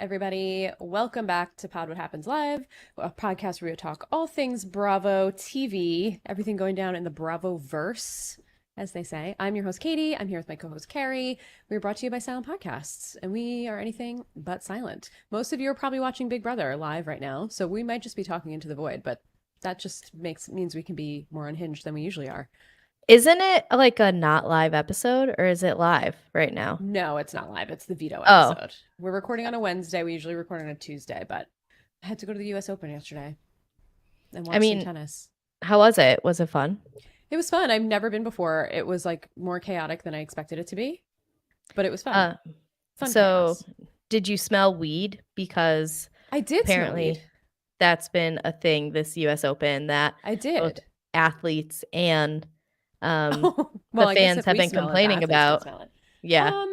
everybody? Welcome back to Pod What Happens Live, a podcast where we talk all things Bravo TV, everything going down in the Bravo verse, as they say. I'm your host, Katie. I'm here with my co host, Carrie. We're brought to you by Silent Podcasts, and we are anything but silent. Most of you are probably watching Big Brother live right now, so we might just be talking into the void, but that just means we can be more unhinged than we usually are. Isn't it like a not live episode, or is it live right now? No, it's not live. It's the veto Oh. episode. We're recording on a Wednesday. We usually record on a Tuesday, but I had to go to the US Open yesterday and watch some tennis. How was it? Was it fun? It was fun. I've never been before. It was like more chaotic than I expected it to be, but it was fun. Fun so chaos. Did you smell weed? Because I did smell apparently weed. That's been a thing this US Open that I did. both athletes and well, the fans have been complaining about. Yeah.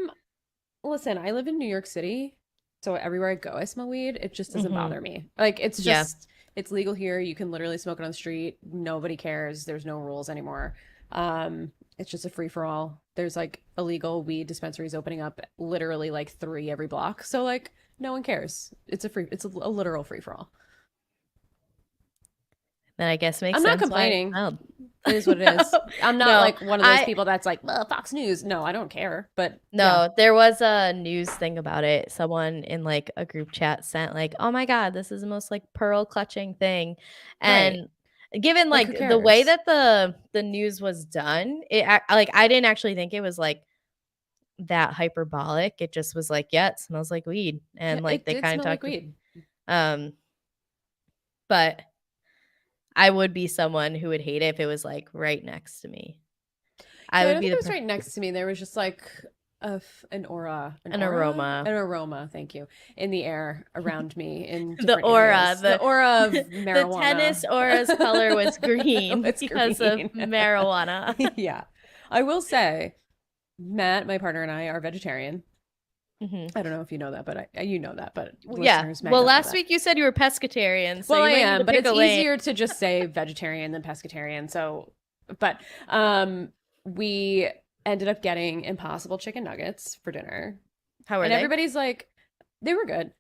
Listen, I live in New York City, so everywhere I go, I smell weed. It just doesn't bother me. Like, it's just, it's legal here. You can literally smoke it on the street. Nobody cares. There's no rules anymore. It's just a free for all. There's like illegal weed dispensaries opening up literally like 3 every block. So like, no one cares. It's a literal free for all. Then I guess makes I'm sense. not complaining. It is what it is. I'm not like one of those people that's like, well, Fox News. No, I don't care. But no, there was a news thing about it. Someone in like a group chat sent like, oh my God, this is the most like pearl clutching thing. And given like the way that the news was done, I didn't actually think it was like that hyperbolic. It just was like, yeah, it smells like weed. And like they kind of talked like weed. But I would be someone who would hate it if it was like right next to me. I would be the person right next to me. There was just like an aroma. Thank you. In the air around me. In the aura of marijuana. The tennis aura's color was green because of marijuana. Yeah, I will say, Matt, my partner, and I are vegetarian. I don't know if you know that, but you know that, but yeah. Well, last week you said you were pescatarian. So well, I am, but it's easier to just say vegetarian than pescatarian. So, but we ended up getting Impossible chicken nuggets for dinner. How were they? Everybody's like, they were good.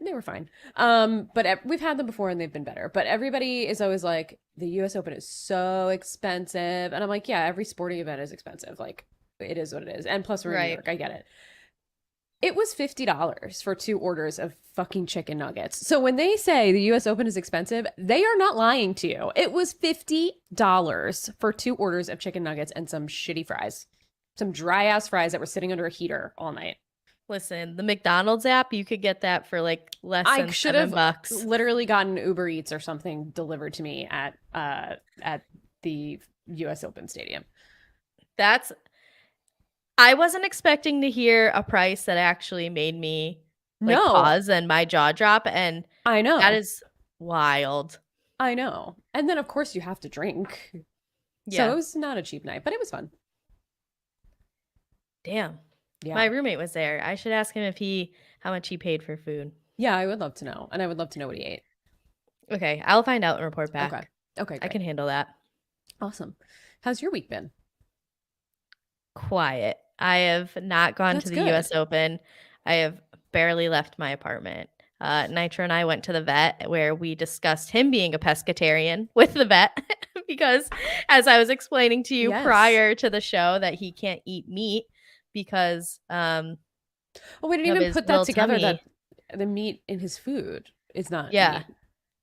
They were fine. But we've had them before and they've been better. But everybody is always like, the US Open is so expensive. And I'm like, yeah, every sporting event is expensive. Like, it is what it is. And plus we're in New York. I get it. It was $50 for 2 orders of fucking chicken nuggets. So when they say the US Open is expensive, they are not lying to you. It was $50 for 2 orders of chicken nuggets and some shitty fries. Some dry ass fries that were sitting under a heater all night. Listen, the McDonald's app, you could get that for like less than $7. I should have literally gotten Uber Eats or something delivered to me at the US Open Stadium. I wasn't expecting to hear a price that actually made me pause and my jaw drop. And I know that is wild. I know. And then, of course, you have to drink. Yeah. So it was not a cheap night, but it was fun. Damn. Yeah. My roommate was there. I should ask him how much he paid for food. Yeah, I would love to know. And I would love to know what he ate. Okay. I'll find out and report back. Okay. Great. I can handle that. Awesome. How's your week been? Quiet. I have not gone to the US Open. I have barely left my apartment. Nitro and I went to the vet where we discussed him being a pescatarian with the vet because, as I was explaining to you prior to the show, that he can't eat meat because we didn't even put that together, that the meat in his food is not meat.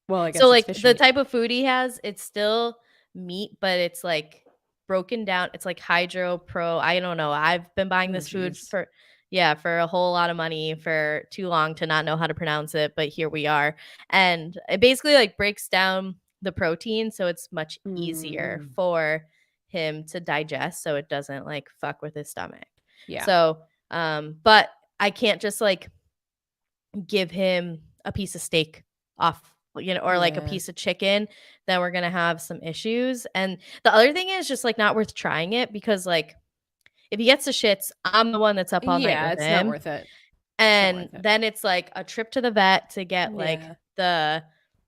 Well, I guess so. Like the type of food he has, it's still meat, but it's like broken down. It's like Hydro Pro. I don't know. I've been buying this food for a whole lot of money for too long to not know how to pronounce it, but here we are. And it basically like breaks down the protein, so it's much easier for him to digest, so it doesn't like fuck with his stomach. Yeah. So, but I can't just like give him a piece of steak off, or like a piece of chicken, then we're going to have some issues. And the other thing is just like not worth trying it because like if he gets the shits, I'm the one that's up all night with him. Yeah, it's not worth it. And then it's like a trip to the vet to get like the...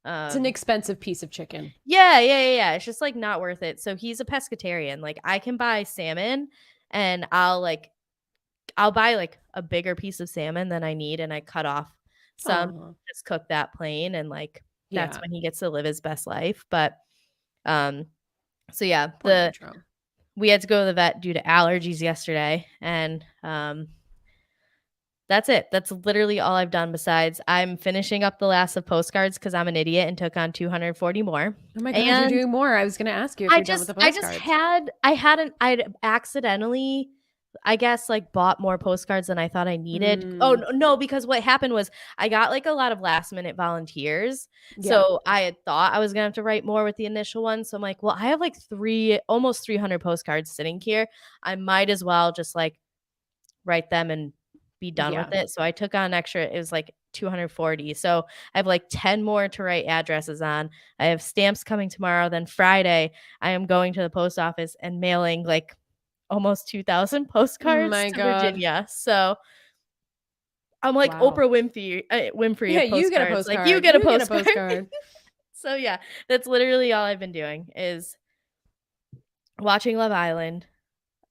it's an expensive piece of chicken. Yeah. It's just like not worth it. So he's a pescatarian. Like I can buy salmon and I'll buy like a bigger piece of salmon than I need and I cut off Some Oh, just cook that plain, and like that's yeah. when he gets to live his best life. But um, so yeah, Poor Nitro. we had to go to the vet due to allergies yesterday, and that's it. That's literally all I've done. Besides, I'm finishing up the last of postcards because I'm an idiot and took on 240 more. Oh my God, you're And doing more. I was gonna ask you if you're done with the postcards. I'd accidentally, I guess, like bought more postcards than I thought I needed. Oh Mm, no, because what happened was I got like a lot of last minute volunteers. yeah. So I had thought I was gonna have to write more with the initial one. So I'm like, well, I have like almost 300 postcards sitting here. I might as well just like write them and be done with Yeah. it. So I took on extra, it was like 240. So I have like 10 more to write addresses on. I have stamps coming tomorrow. Then Friday, I am going to the post office and mailing like almost 2,000 postcards My to God. Virginia. So I'm like Wow. Oprah Winfrey Yeah, of you get a postcards. Like you postcard. get a You get a postcard. postcard. So yeah, that's literally all I've been doing is watching Love Island,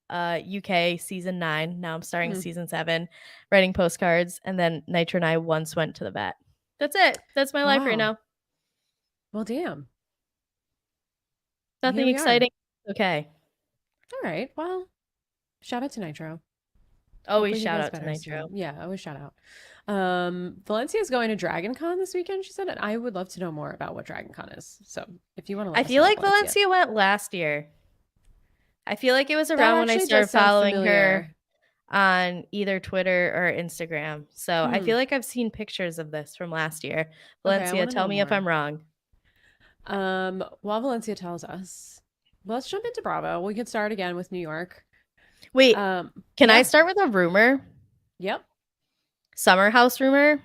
UK season 9. Now I'm starting Hmm. season 7, writing postcards, and then Nitro and I once went to the vet. That's it. That's my life right Wow. now. Well, damn. Here Nothing we are. exciting. Okay. All right. Well, shout out to Nitro. Always Hopefully he shout feels out to better Nitro. soon. Yeah, always shout out. Valencia's going to Dragon Con this weekend, she said, and I would love to know more about what Dragon Con is. So if you want to let I us feel know, like Valencia. Valencia went last year. I feel like it was That around when I actually started just sounds following her familiar. on either Twitter or Instagram. So I Hmm. feel like I've seen pictures of this from last year. Okay, I Valencia, want to tell know me if more. I'm wrong. While Valencia tells us, let's jump into Bravo. We could start again with New York. Wait, can I Yeah. start with a rumor? Yep. Summer House rumor?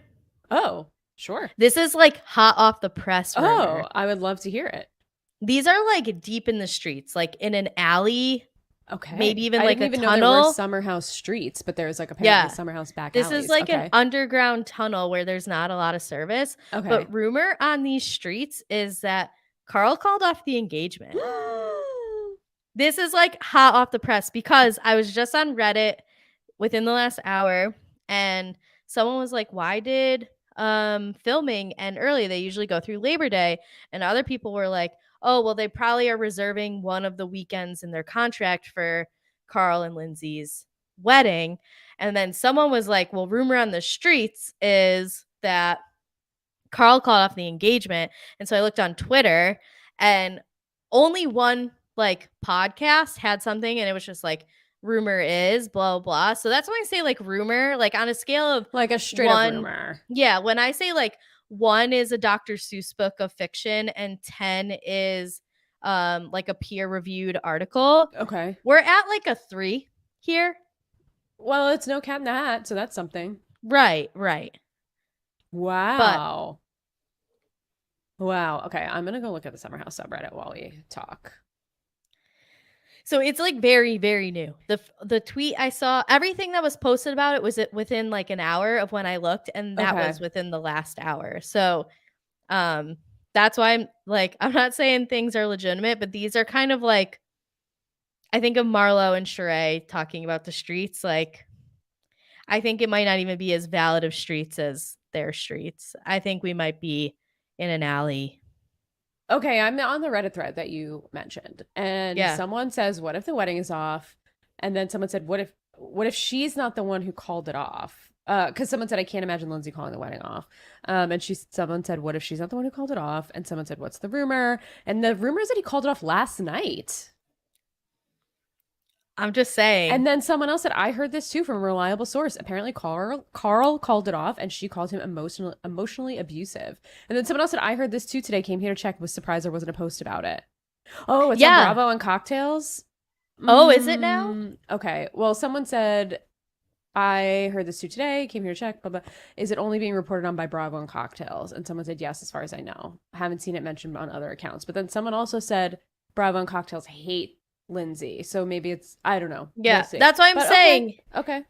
Oh, sure. This is like hot off the press rumor. Oh, I would love to hear it. These are like deep in the streets, like in an alley, Okay. maybe even I like didn't a even know there were tunnel. Summer House streets, but there's like apparently Yeah. Summer House back This is alleys. like an Okay. underground tunnel where there's not a lot of service. Okay. But rumor on these streets is that Carl called off the engagement. This is like hot off the press because I was just on Reddit within the last hour and someone was like, why did filming end early? They usually go through Labor Day. And other people were like, oh, well, they probably are reserving one of the weekends in their contract for Carl and Lindsay's wedding. And then someone was like, well, rumor on the streets is that Carl called off the engagement. And so I looked on Twitter and only one like podcast had something and it was just like rumor is blah blah. So that's when I say like rumor, like on a scale of like a straight up rumor. Yeah, when I say like 1 is a Dr. Seuss book of fiction and 10 is like a peer reviewed article. Okay. We're at like a 3 here. Well, it's no cat in the hat, so that's something. Right. Wow. Wow. Okay, I'm gonna go look at the Summer House subreddit while we talk. So it's like very, very new. The tweet I saw, everything that was posted about it was within like an hour of when I looked, and that Okay. was within the last hour. So that's why I'm like, I'm not saying things are legitimate, but these are kind of like, I think of Marlo and Sheree talking about the streets. Like, I think it might not even be as valid of streets as their streets. I think we might be in an alley. Okay, I'm on the Reddit thread that you mentioned, and someone says, "What if the wedding is off?" And then someone said, what if she's not the one who called it off?" Because someone said, "I can't imagine Lindsay calling the wedding off." And someone said, "What if she's not the one who called it off?" And someone said, "What's the rumor?" And the rumor is that he called it off last night. I'm just saying. And then someone else said, "I heard this too from a reliable source. Apparently, Carl called it off, and she called him emotionally abusive." And then someone else said, "I heard this too today. Came here to check. Was surprised there wasn't a post about it." Oh, it's on Bravo and Cocktails. Oh, is it now? Okay. Well, someone said, "I heard this too today. Came here to check. Blah blah. Is it only being reported on by Bravo and Cocktails?" And someone said, "Yes, as far as I know. I haven't seen it mentioned on other accounts." But then someone also said, "Bravo and Cocktails hate Lindsay, so maybe it's, I don't know." Yeah, that's why I'm saying. Okay.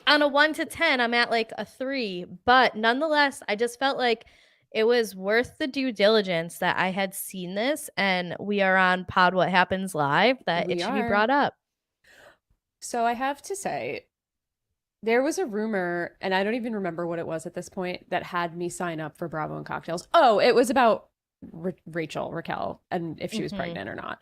On a 1 to 10, I'm at like a 3, but nonetheless, I just felt like it was worth the due diligence that I had seen this, and we are on Pod What Happens Live, that it should be brought up. So I have to say, There was a rumor, and I don't even remember what it was at this point, that had me sign up for Bravo and Cocktails. Oh, it was about Raquel, and if she was Mm-hmm. pregnant or not,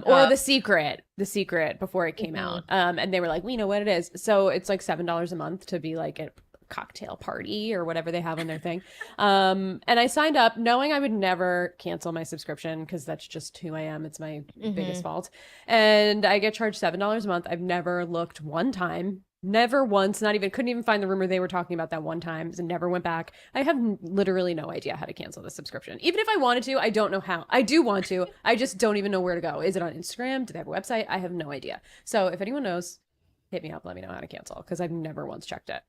or the secret before it came Mm-hmm. out. And they were like, we know what it is. So it's like $7 a month to be like a cocktail party or whatever they have on their thing. And I signed up knowing I would never cancel my subscription because that's just who I am. It's my biggest Mm-hmm. fault. And I get charged $7 a month. I've never looked one time. Never once, not even, couldn't even find the rumor they were talking about that one time. So never went back. I have literally no idea how to cancel the subscription. Even if I wanted to, I don't know how. I do want to. I just don't even know where to go. Is it on Instagram? Do they have a website? I have no idea. So if anyone knows, hit me up. Let me know how to cancel because I've never once checked it.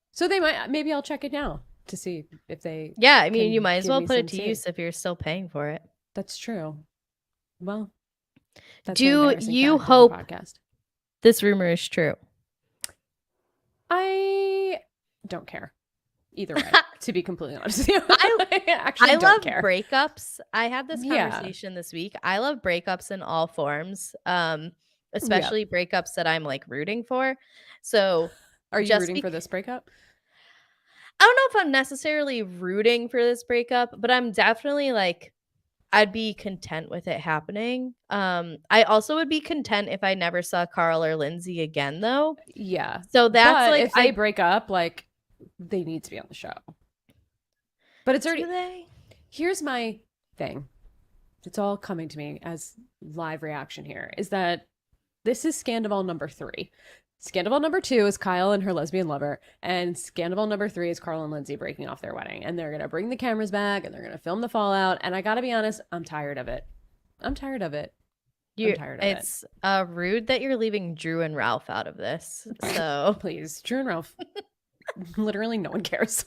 So they might, maybe I'll check it now to see if they Yeah, I mean, you can might as give well me put it some to use save. if you're still paying for it. That's true. Well, that's an Do embarrassing you fact of the hope podcast. this rumor is true? I don't care either way, to be completely honest with you. I actually I don't love care. breakups. I had this Yeah. conversation this week. I love breakups in all forms, Yeah. especially breakups that I'm like rooting for. So Are you just rooting for this breakup? I don't know if I'm necessarily rooting for this breakup, but I'm definitely like I'd be content with it happening. I also would be content if I never saw Carl or Lindsay again though. Yeah. So that's But like if they break up, like they need to be on the show. But it's do already, they? here's my thing. It's all coming to me as live reaction here is that this is Scandal number 3. Scandal number 2 is Kyle and her lesbian lover, and Scandal number 3 is Carl and Lindsay breaking off their wedding. And they're gonna bring the cameras back and they're gonna film the fallout. And I gotta be honest, I'm tired of it. I'm tired of it. I'm tired of it. It's rude that you're leaving Drew and Ralph out of this. So Please, Drew and Ralph. Literally, no one cares.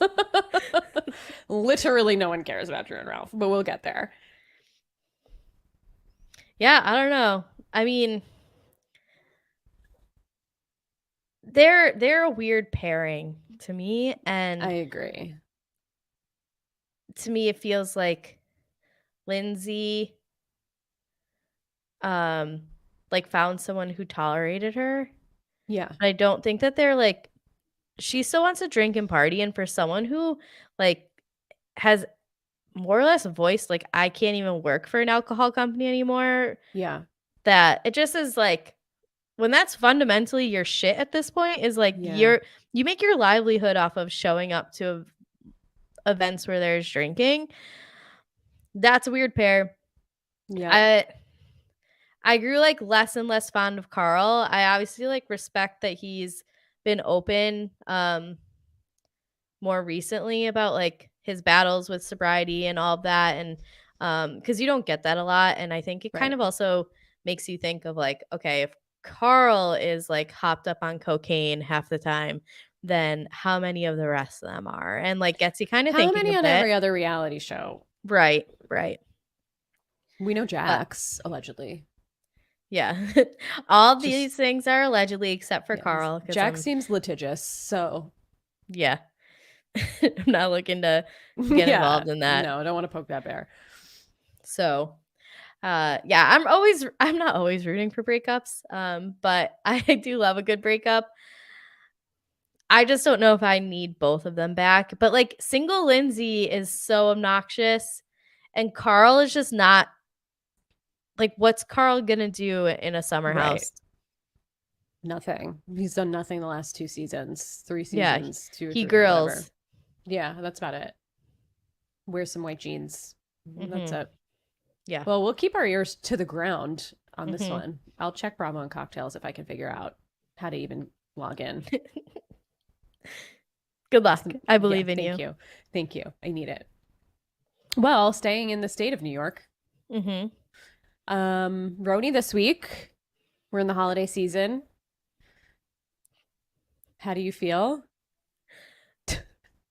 Literally, no one cares about Drew and Ralph, but we'll get there. yeah, I don't know. I mean, they're a weird pairing to me, and I agree. to me it feels like Lindsay like found someone who tolerated her. Yeah. But I don't think that they're like she still wants to drink and party, and for someone who like has more or less voiced like I can't even work for an alcohol company anymore, Yeah. that it just is like when that's fundamentally your shit at this point is like Yeah. you make your livelihood off of showing up to events where there's drinking. That's a weird pair. Yeah. I grew like less and less fond of Carl. I obviously like respect that he's been open more recently about like his battles with sobriety and all of that, and because you don't get that a lot, and I think it kind Right. of also makes you think of like, okay, if Carl is like hopped up on cocaine half the time, then how many of the rest of them are, and like gets you kind of How thinking many a on bit. every other reality show? Right. We know But Jax, allegedly. yeah, all Just, these things are allegedly except for yes. Carl, because Jax seems litigious, so yeah, I'm not looking to get yeah. involved in that. No, I don't want to poke that bear. So yeah, I'm not always rooting for breakups, but I do love a good breakup. I just don't know if I need both of them back. But like single Lindsay is so obnoxious, and Carl is just not like, what's Carl gonna do in a summer Right. house? Nothing. He's done nothing the last 2 seasons, 3 Yeah, seasons, 2 or he 3, whatever. grills. Yeah, that's about it. Wear some white jeans. That's Mhm. it. Yeah. Well, we'll keep our ears to the ground on this Mhm. one. I'll check Bravo and Cocktails if I can figure out how to even log in. Good luck. I believe Yeah, in you. Thank you. Thank you. I need it. Well, staying in the state of New York. Mhm. Roni this week. We're in the holiday season. How do you feel?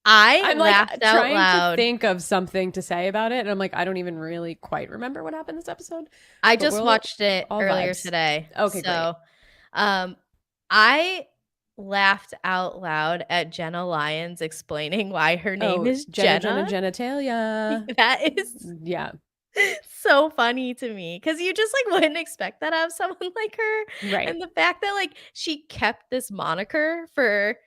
I'm like laughed out trying to loud. think of something to say about it, and I'm like, I don't even really quite remember what happened this episode. I But just watched it all earlier vibes. today. Okay, so, I laughed out loud at Jenna Lyons explaining why her name is Jenna. genitalia. That is Yeah, so funny to me because you just like wouldn't expect that out of someone like her. right. And the fact that like she kept this moniker for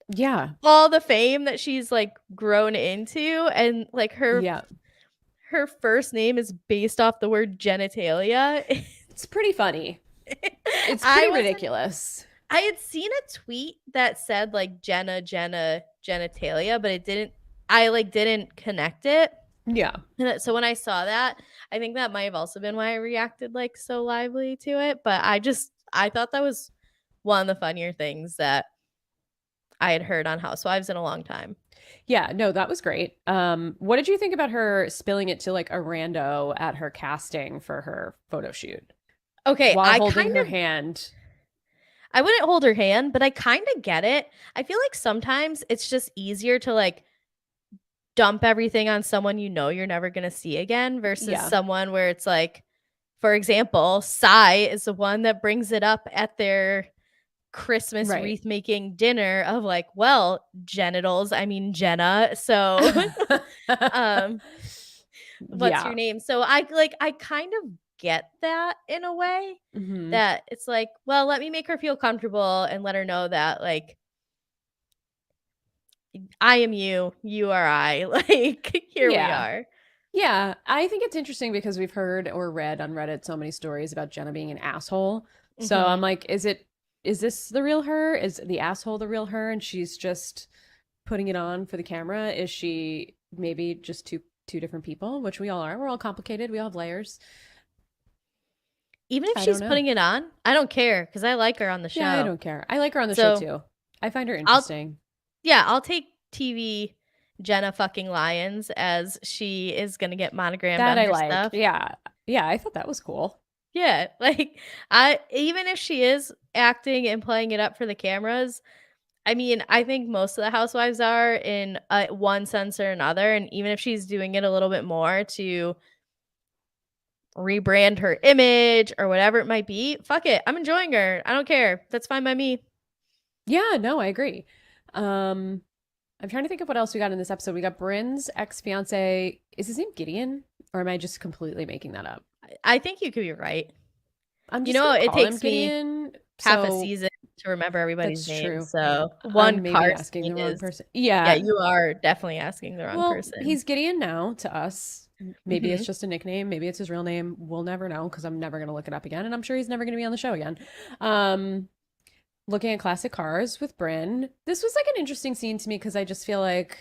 Yeah. all the fame that she's like grown into, and like Yeah. her first name is based off the word genitalia. It's pretty funny. It's I pretty wasn't ridiculous. I had seen a tweet that said like Jenna genitalia, but it didn't I like didn't connect it. Yeah. And so when I saw that, I think that might have also been why I reacted like so lively to it. But I thought that was one of the funnier things that I had heard on Housewives in a long time. Yeah, no, that was great. What did you think about her spilling it to like a rando at her casting for her photo shoot Okay, while holding her hand? I wouldn't hold her hand, but I kind of get it. I feel like sometimes it's just easier to like dump everything on someone you know you're never going to see again versus Yeah. someone where it's like, for example, Sai is the one that brings it up at their Christmas Right. wreath making dinner of like, well, genitals, I mean Jenna. So um what's Yeah. your name? So I kind of get that in a way Hmm. that it's like, well, let me make her feel comfortable and let her know that like I am you, you are I. Like here we Yeah. are. Yeah, I think it's interesting because we've heard or read on Reddit so many stories about Jenna being an asshole. So I'm Mhm. like, is this the real her? Is the asshole the real her and she's just putting it on for the camera? Is she maybe just two different people, which we all are. We're all complicated. We all have layers. Even if I don't she's know. putting it on, I don't care because I like her on the Yeah, I show. don't care. I like her on the show So too. I find her I'll interesting. yeah, I'll take TV Jenna fucking Lyons as she is gonna get monogrammed That on I her like. stuff. Yeah. Yeah, I thought that was cool. Yeah, like I even if she is acting and playing it up for the cameras, I mean, I think most of the housewives are in one sense or another, and even if she's doing it a little bit more to rebrand her image or whatever it might be, fuck it. I'm enjoying her. I don't care. That's fine by me. Yeah, no, I agree. Um I'm trying to think of what else we got in this episode. We got Bryn's ex-fiance. Is his name Gideon? Or am I just completely making that up? I think you could be right. I'm You just know, gonna it call him takes me Gideon. half a So season to remember everybody's that's names. true. So one I'm maybe car asking scene the wrong is person. yeah, Yeah. you are definitely asking the wrong Well, person. he's Gideon now to us. Maybe Mhm. it's just a nickname. Maybe it's his real name. We'll never know because I'm never gonna look it up again, and I'm sure he's never gonna be on the show again. Um, Looking at classic cars with Bryn. This was like an interesting scene to me because I just feel like,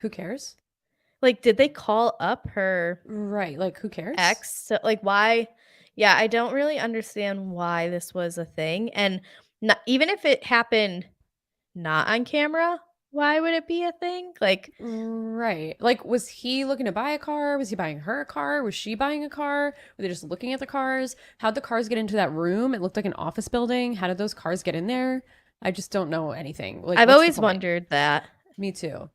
who cares? Like, did they call up her Right. Like, who cares? ex? So, like, why? Yeah, I don't really understand why this was a thing. And not, even if it happened not on camera, why would it be a thing? Like, Right. Like, was he looking to buy a car? Was he buying her a car? Was she buying a car? Were they just looking at the cars? How'd the cars get into that room? It looked like an office building. How did those cars get in there? I just don't know anything. Like, I've what's the always point? wondered that Me too.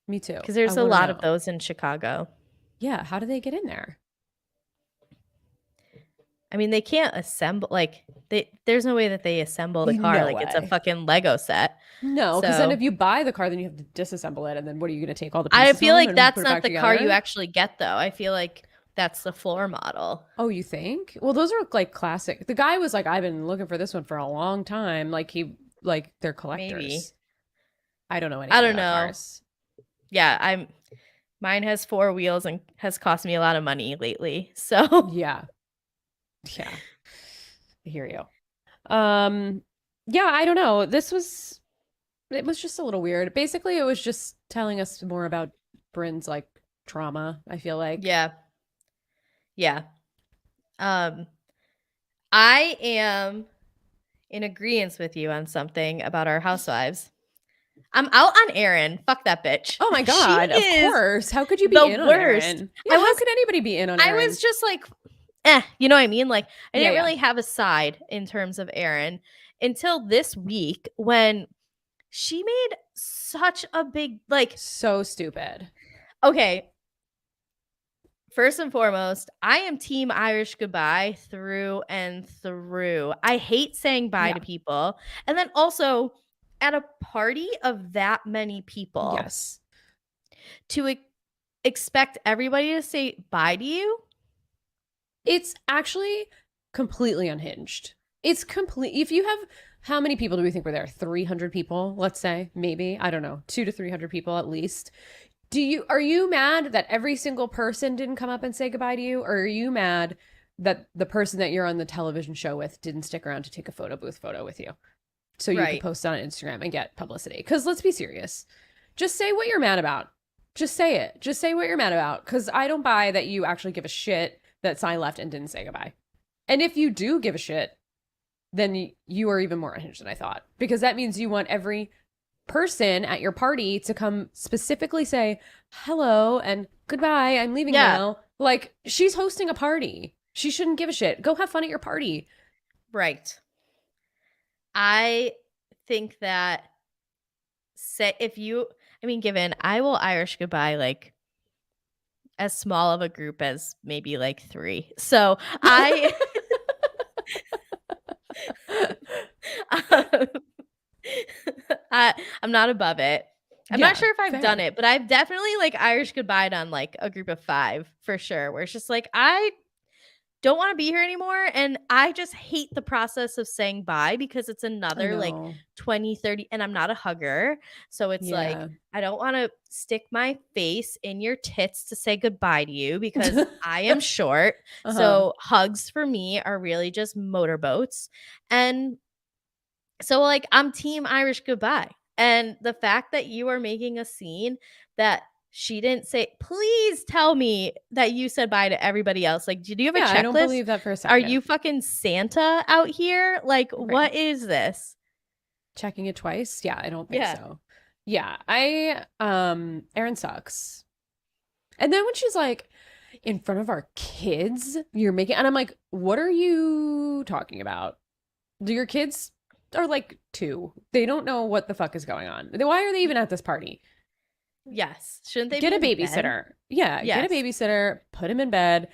Me too. because I there's a want to lot of know. those in Chicago. Yeah, how do they get in there? I mean, they can't assemble there's no way that they assemble the car No like it's a way. fucking Lego set. No, because then So, if you buy the car, then you have to disassemble it, and then what are you going to take all the I pieces feel home like and put that's it not back the car you together? actually get though. I feel like that's the floor model. Oh, you think? Well, those are like classic. The guy was like, I've been looking for this one for a long time. Like they're Maybe. collectors. I don't know I anything don't about know. cars. Yeah, mine has 4 wheels and has cost me a lot of money lately. So, Yeah. Yeah. I hear you. Yeah, I don't know. It was just a little weird. Basically, it was just telling us more about Bryn's like trauma, I feel like. yeah. Yeah. Um I am in agreement with you on something about our housewives. I'm out on Erin. Fuck that bitch. Oh my She God, of is course. How could you be the in on worst. Aaron? Yeah, how could anybody be in on I was Aaron? just like, you know what I mean? Like, I Yeah, didn't yeah. really have a side in terms of Erin until this week when she made such a big, like, So stupid. okay, first and foremost, I am team Irish goodbye through and through. I hate saying bye Yeah. to people. And then also, at a party of that many people, Yes. to expect everybody to say bye to you. It's actually completely unhinged. It's complete. If you have How many people do we think were there? 300 people, let's say, maybe. I don't know. 2 to 300 people at least. Are you mad that every single person didn't come up and say goodbye to you? Or are you mad that the person that you're on the television show with didn't stick around to take a photo booth photo with you so you could Right. post on Instagram and get publicity? Because let's be serious. Just say what you're mad about. Just say it. Just say what you're mad about. Because I don't buy that you actually give a shit that Sai left and didn't say goodbye. And if you do give a shit, then you are even more unhinged than I thought. Because that means you want every person at your party to come specifically say hello and goodbye, I'm leaving Yeah. now. Like, she's hosting a party. She shouldn't give a shit. Go have fun at your party. Right. I think that given I will Irish goodbye like as small of a group as maybe like 3. So I um, I'm not above it. I'm Yeah, not sure if I've fair. done it, but I've definitely like Irish goodbye'd on like a group of 5 for sure, where it's just like I don't want to be here anymore, and I just hate the process of saying bye because it's I another like know. 20, 30, and I'm not a hugger. So it's like Yeah. I don't want to stick my face in your tits to say goodbye to you because I am short. Uh-huh. So hugs for me are really just motorboats. And so like I'm team Irish goodbye. And the fact that you are making a scene that she didn't say, please tell me that you said bye to everybody else. Like, did you have a Yeah, I don't checklist? believe that for a Are second. you fucking Santa out here? Like, Right. what is this? Checking it twice? Yeah, I don't think Yeah. so. Yeah, Erin sucks. And then when she's like, in front of our kids, you're making, and I'm like, what are you talking about? Do your kids are like 2? They don't know what the fuck is going on. Why are they even at this party? Yes. Shouldn't they Get be a in bed? babysitter. Yeah, get a Yes. babysitter, put them in bed.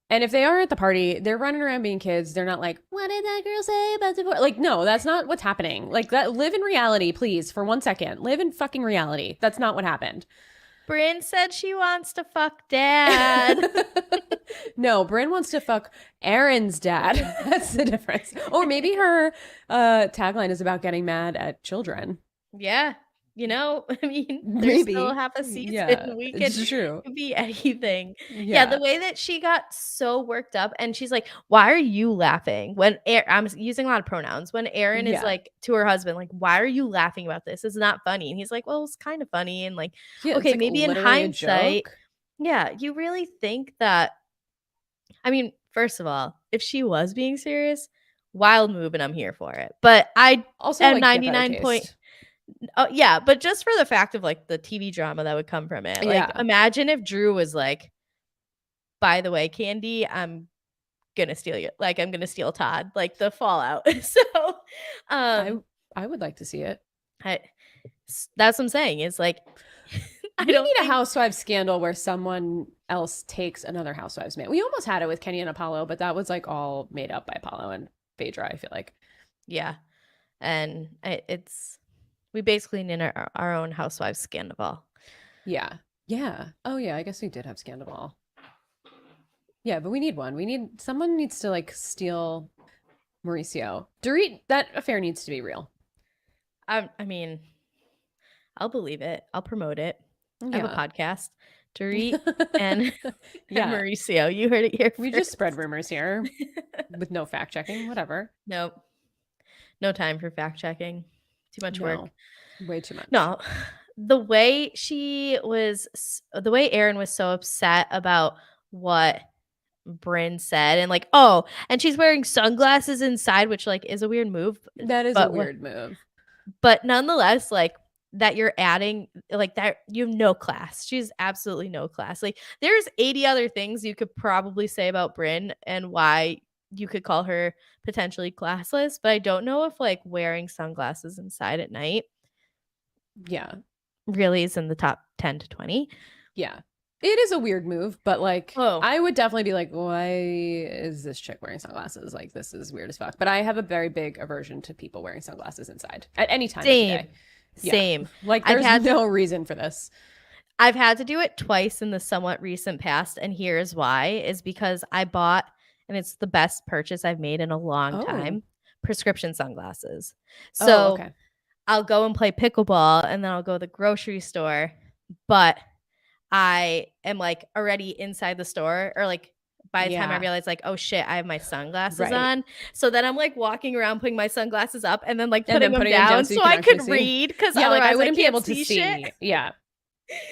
And if they are at the party, they're running around being kids. They're not like, what did that girl say about the boy? Like, no, that's not what's happening. Like, that, live in reality, please, for 1 second. Live in fucking reality. That's not what happened. Bryn said she wants to fuck dad. No, Bryn wants to fuck Erin's dad. That's the difference. Or maybe her tagline is about getting mad at children. Yeah. I mean, there's Maybe. still half a season. Yeah, We could it's true. be anything. Yeah, Yeah. the way that she got so worked up and she's like, "Why are you laughing?" I'm using a lot of pronouns. When Aaron is Yeah. like to her husband, like, "Why are you laughing about this? It's not funny." And he's like, "Well, it's kind of funny." And like, Yeah, it's okay, like maybe in literally a hindsight, joke. yeah, you really think that I mean, first of all, if she was being serious, wild move and I'm here for it. But I Also, am like, get better 99 point taste. Oh, yeah, but just for the fact of, like, the TV drama that would come from it. Like, Yeah. imagine if Drew was like, "By the way, Candy, I'm gonna steal you. Like, I'm gonna steal Todd." Like, the fallout. So, I um, I would like to see it. I that's what I'm saying. Is like, I We don't need a think housewives scandal where someone else takes another housewives man. We almost had it with Kenny and Apollo, but that was like all made up by Apollo and Phaedra, I feel like. yeah, and it's we basically need our own housewives scandal. Yeah. Yeah. Oh yeah, I guess we did have Scandal. Yeah, but we need one. Someone needs to like steal Mauricio. Dorit, that affair needs to be real. I mean, I'll believe it. I'll promote it. I have a Yeah. podcast. Dorit and, and Yeah. Mauricio. You heard it here We first. just spread rumors here with no fact checking, whatever. Nope. No time for fact checking. Too much work. No. Way too much. No. The way Erin was so upset about what Bryn said and like, oh, and she's wearing sunglasses inside, which like is a weird move. That is a But weird move. but nonetheless, like that you're adding like that you have no class. She's absolutely no class. Like there's 80 other things you could probably say about Bryn and why you could call her potentially classless, but I don't know if like wearing sunglasses inside at night Yeah. really is in the top 10 to 20. Yeah. It is a weird move, but like Oh, I would definitely be like, why is this chick wearing sunglasses? Like this is weird as fuck. But I have a very big aversion to people wearing sunglasses inside at any time of the same. day. Yeah. Same. Like there's no reason for this. I've had to do it twice in the somewhat recent past, and here's why is because I bought and it's the best purchase I've made in a long time. prescription sunglasses. Oh, So okay. I'll go and play pickleball, and then I'll go to the grocery store, but I am like already inside the store, or like by the time I Yeah. realize like, oh shit, I have my sunglasses Right. on. So then I'm like walking around putting my sunglasses up and then like And putting then them putting them down down so you so can I actually could see. read, because Yeah, like I otherwise wouldn't be can't able to see see. shit. Yeah.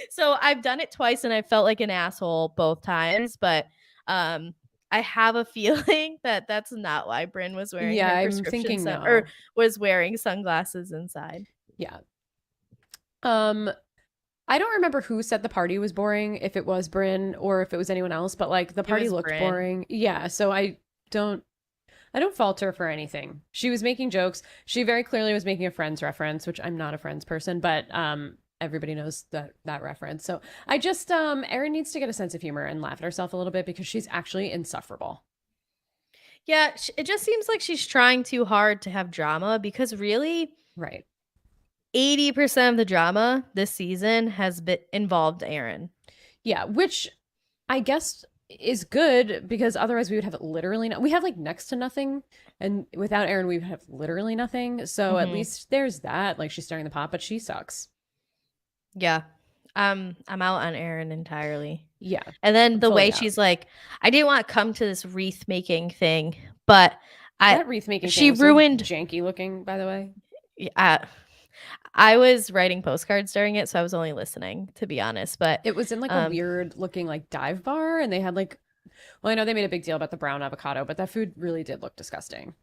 So I've done it twice and I felt like an asshole both times, but I have a feeling that that's not why Bryn was wearing Yeah, her I'm prescription thinking or no. was wearing sunglasses inside. Yeah. Um, I don't remember who said the party was boring, if it was Bryn or if it was anyone else, but like the It party was looked Bryn. boring. Yeah, so don't I don't fault her for anything. She was making jokes. She very clearly was making a Friends reference, which I'm not a Friends person, but everybody knows that reference. So I just Erin needs to get a sense of humor and laugh at herself a little bit because she's actually insufferable. Yeah, it just seems like she's trying too hard to have drama, because really Right. 80% of the drama this season has been involved Erin. Yeah, which I guess is good because otherwise we would have literally we have like next to nothing, and without Erin we would have literally nothing. So at least there's that. Like she's stirring the pot, but she sucks. Yeah. I'm out on Erin entirely. Yeah. And then the way out. she's like, I didn't want to come to this wreath making thing, but that wreath making she thing was ruined so janky looking, by the way. I was writing postcards during it, so I was only listening, to be honest. But it was in like a weird looking like dive bar, and they had like, well, I know they made a big deal about the brown avocado, but that food really did look disgusting.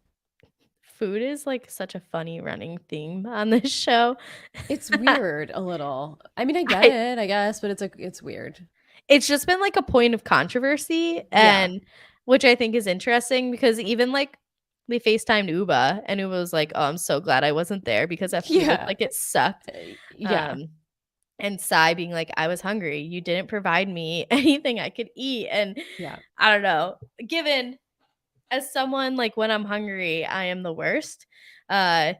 Food is like such a funny running theme on this show. It's weird a little. I mean, I get it, I guess, but it's weird. It's just been like a point of controversy, and which I think is interesting, because even like we FaceTimed Uba, and Uba was like, "Oh, I'm so glad I wasn't there because that food looked like it sucked." And Sai being like, "I was hungry. You didn't provide me anything I could eat." And I don't know. Given as someone like when I'm hungry, I am the worst. I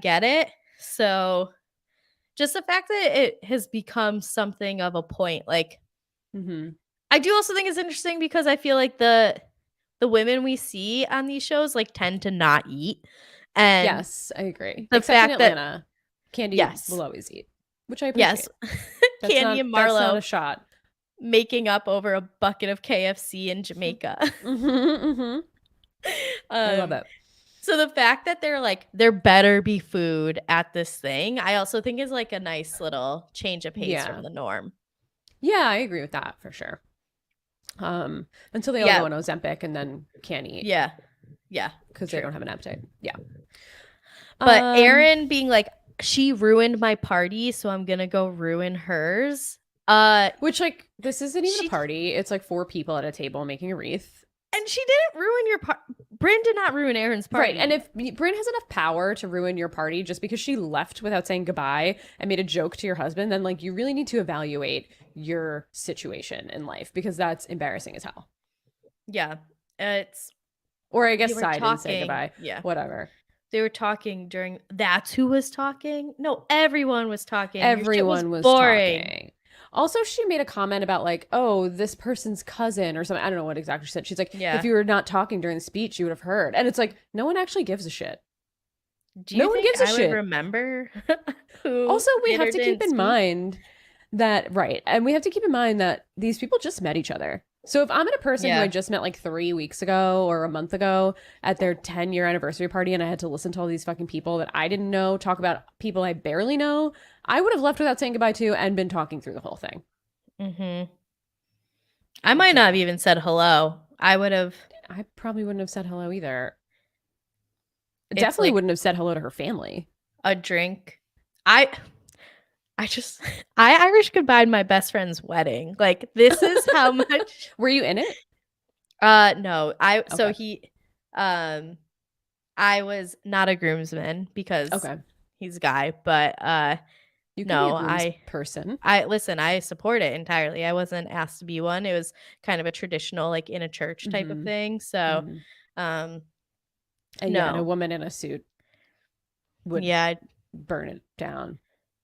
get it. So just the fact that it has become something of a point, like I do also think it's interesting because I feel like the women we see on these shows like tend to not eat. And yes, I agree. The Except fact in Atlanta, Candy will always eat, which I appreciate. Yes. Candy and Marlo, that's not a shot. Making up over a bucket of KFC in Jamaica. I love it. So the fact that they're like, there better be food at this thing, I also think is like a nice little change of pace from the norm. Yeah, I agree with that for sure. Until they all go on Ozempic and then can't eat. Yeah. Because they don't have an appetite. Yeah. But Erin being like, she ruined my party, so I'm gonna go ruin hers. Which, like, this isn't even a party. It's like 4 people at a table making a wreath. And she didn't ruin your party. Bryn did not ruin Erin's party. Right. And if Bryn has enough power to ruin your party just because she left without saying goodbye and made a joke to your husband, then like you really need to evaluate your situation in life, because that's embarrassing as hell. Yeah. It's Or I guess Sai didn't say goodbye. Yeah. Whatever. They were talking during that's who was talking? No, everyone was talking. Everyone was boring. Talking. Also, she made a comment about like, oh, this person's cousin or something. I don't know what exactly she said. She's like, if you were not talking during the speech, you would have heard. And it's like, no one actually gives a shit. No one gives a shit. Would remember who? Also, we have to keep in mind that, right. And we have to keep in mind that these people just met each other. So if I'm at a person who I just met like 3 weeks ago or a month ago at their 10-year anniversary party, and I had to listen to all these fucking people that I didn't know talk about people I barely know, I would have left without saying goodbye to and been talking through the whole thing. I might not have even said hello. I probably wouldn't have said hello either. Definitely wouldn't have said hello to her family. A drink. I Irish goodbye my best friend's wedding. Like, this is how much. Were you in it? No. So he I was not a groomsman because he's a guy, but you can be a person. I support it entirely. I wasn't asked to be one. It was kind of a traditional, like in a church type of thing. So and a woman in a suit would burn it down.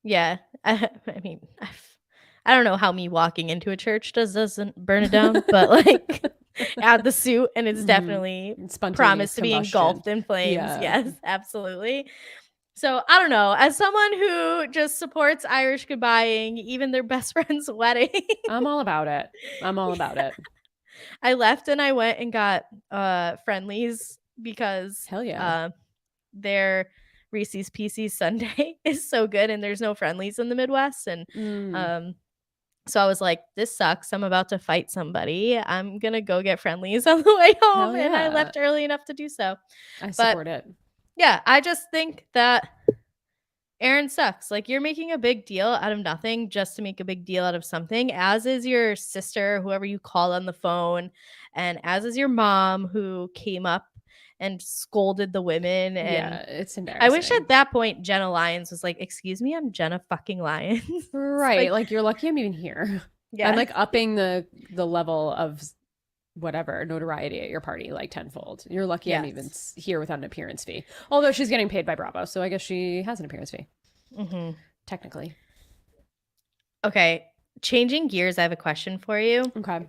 Yeah. I mean, I don't know how me walking into a church doesn't burn it down, but like at the suit, and it's definitely Spontaneous promised to be combustion. engulfed in flames. Yeah. Yes, absolutely. So I don't know. As someone who just supports Irish goodbying, even their best friend's wedding, I'm all about it. I'm all about it. I left and I went and got friendlies because Hell yeah. their Reese's Pieces Sunday is so good, and there's no friendlies in the Midwest. And Mm, um, so I was like, this sucks. I'm about to fight somebody. I'm gonna go get friendlies on the way hell home, and I yeah. left early enough to do so. I But support it. yeah, I just think that Aaron sucks. Like, you're making a big deal out of nothing just to make a big deal out of something, as is your sister, whoever you call on the phone, and as is your mom who came up and scolded the women. Yeah, And it's I wish embarrassing. at that point Jenna Lyons was like, "Excuse me, I'm Jenna fucking Lyons." Right. Like, Like you're lucky I'm even here. I'm yeah. like upping the level of whatever notoriety at your party like tenfold. You're lucky I'm even Yes. here without an appearance fee. Although she's getting paid by Bravo, so I guess she has an appearance fee Mhm. technically. Okay, changing gears, I have a question for you. Okay.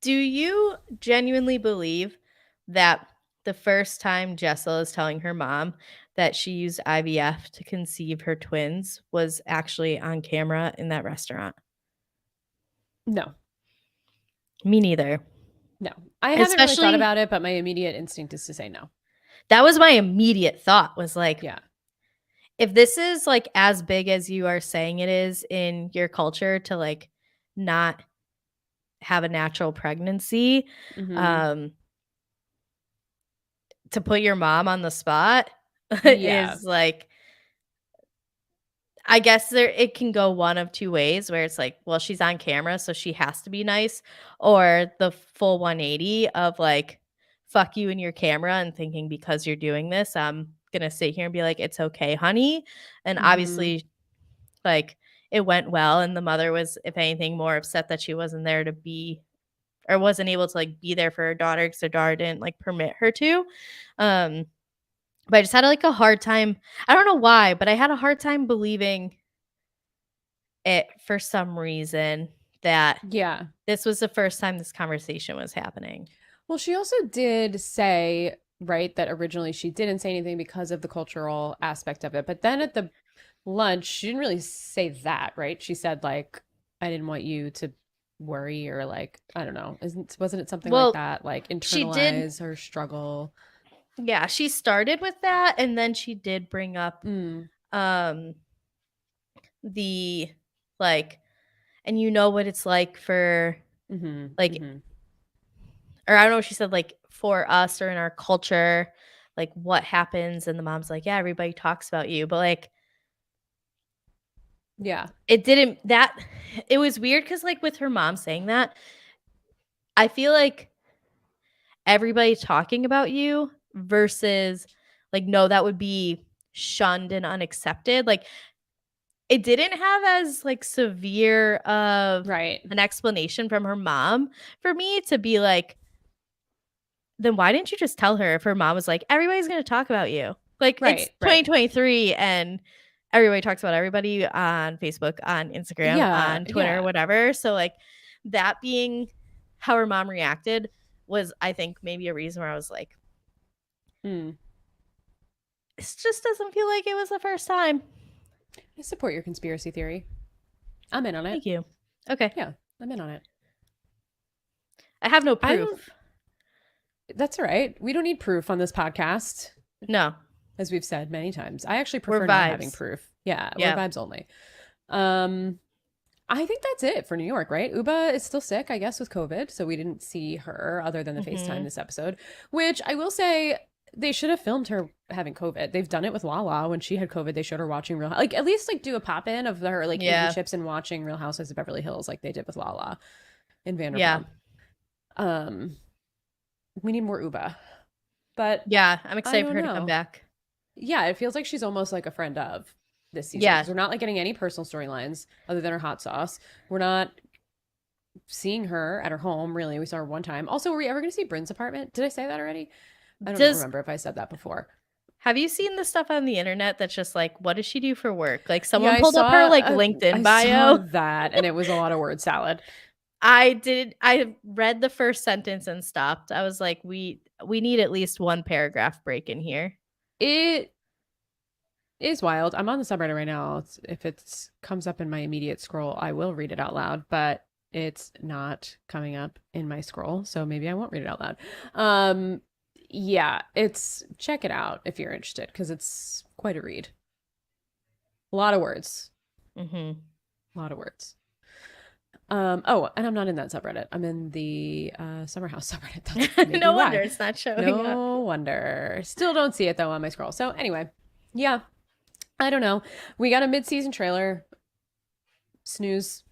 Do you genuinely believe that the first time Jessel is telling her mom that she used IVF to conceive her twins was actually on camera in that restaurant? No. Me neither. No. I haven't really thought Especially, about it, but my immediate instinct is to say no. that was my immediate thought, was like, Yeah. if this is like as big as you are saying it is in your culture to like not have a natural pregnancy, Mhm. um, to put your mom on the spot Yeah. is like, I guess there it can go one of two ways, where it's like, well, she's on camera, so she has to be nice, or the full 180 of like, fuck you and your camera, and thinking because you're doing this, I'm gonna sit here and be like, it's okay, honey. And Mhm. obviously, like, it went well, and the mother was, if anything, more upset that she wasn't there to be, or wasn't able to like be there for her daughter because her daughter didn't like permit her to. Um, but I just had like a hard time. I don't know why, but I had a hard time believing it for some reason that Yeah. this was the first time this conversation was happening. Well, she also did say, right, that originally she didn't say anything because of the cultural aspect of it. But then at the lunch, she didn't really say that, right? She said, like, I didn't want you to worry or, like, I don't know. Wasn't it something like Well, that? Like, she did, internalize her struggle? yeah, she started with that, and then she did bring up Mm, um the, like, and you know what it's like for, mm-hmm, like, mm-hmm. or I don't know, she said like for us or in our culture, like what happens, and the mom's like, yeah, everybody talks about you, but like Yeah. it didn't, that it was weird because like with her mom saying that, I feel like everybody talking about you versus like, no, that would be shunned and unaccepted. Like, it didn't have as like severe of Right. an explanation from her mom for me to be like, then why didn't you just tell her? If her mom was like, everybody's going to talk about you. Like, it's Right. Right. 2023 and everybody talks about everybody on Facebook, on Instagram, Yeah. on Twitter, Yeah. whatever. So like, that being how her mom reacted was, I think, maybe a reason where I was like, Mm. it just doesn't feel like it was the first time. I support your conspiracy theory. I'm in on it. Thank you. Okay. Yeah. I'm in on it. I have no I don't, proof. that's all right. We don't need proof on this podcast, No, as we've said many times. I actually we're prefer not having vibes. proof. Yeah, we're Yeah. vibes only. Um, I think that's it for New York, right? Uba is still sick, I guess, with COVID, so we didn't see her other than the FaceTime Hmm. this episode, which I will say they should have filmed her having COVID. They've done it with Lala when she had COVID. They showed her watching like at least like do a pop in of her like eating Yeah. chips and watching Real Housewives of Beverly Hills like they did with Lala in Yeah. Vanderpump. Um, we need more Uba, but Yeah. I'm I excited for don't her to come know. back. Yeah, it feels like she's almost like a friend of this season Yeah. because we're not like getting any personal storylines other than her hot sauce. We're not seeing her at her home, really. We saw her one time. Also, were we ever going to see Bryn's apartment? Did I say that already? I don't Does remember if I said that before. Have you seen the stuff on the internet that's just like, what does she do for work? Like, Yeah, someone pulled up her like LinkedIn I saw bio. that, and it was a lot of word salad. I read the first sentence and stopped. I was like, we need at least one paragraph break in here. It is wild. I'm on the subreddit right now. If it comes up in my immediate scroll, I will read it out loud, but it's not coming up in my scroll, so maybe I won't read it out loud. Yeah, it's check it out if you're interested because it's quite a read. A lot of words. Mm-hmm. A lot of words. Oh, and I'm not in that subreddit. I'm in the Summer House subreddit. That's maybe No why. wonder it's not showing up. No wonder. Still don't see it though on my scroll. So anyway, yeah, I don't know. We got a mid-season trailer. Snooze.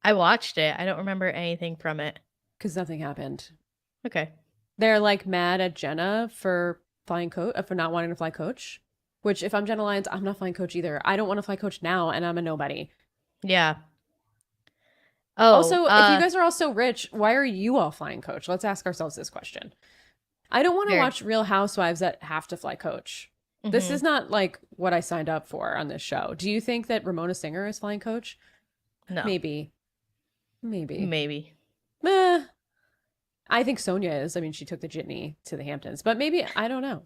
I watched it. I don't remember anything from it. Because nothing happened. Okay. They're like mad at Jenna for for not wanting to fly coach. Which, if I'm Jenna Lyons, I'm not flying coach either. I don't want to fly coach now, and I'm a nobody. Yeah. Oh, Also, if you guys are all so rich, why are you all flying coach? Let's ask ourselves this question. I don't want to watch Real Housewives that have to fly coach. Mm-hmm. This is not like what I signed up for on this show. Do you think that Ramona Singer is flying coach? No. Maybe. I think Sonia is. I mean, she took the jitney to the Hamptons, but maybe, I don't know.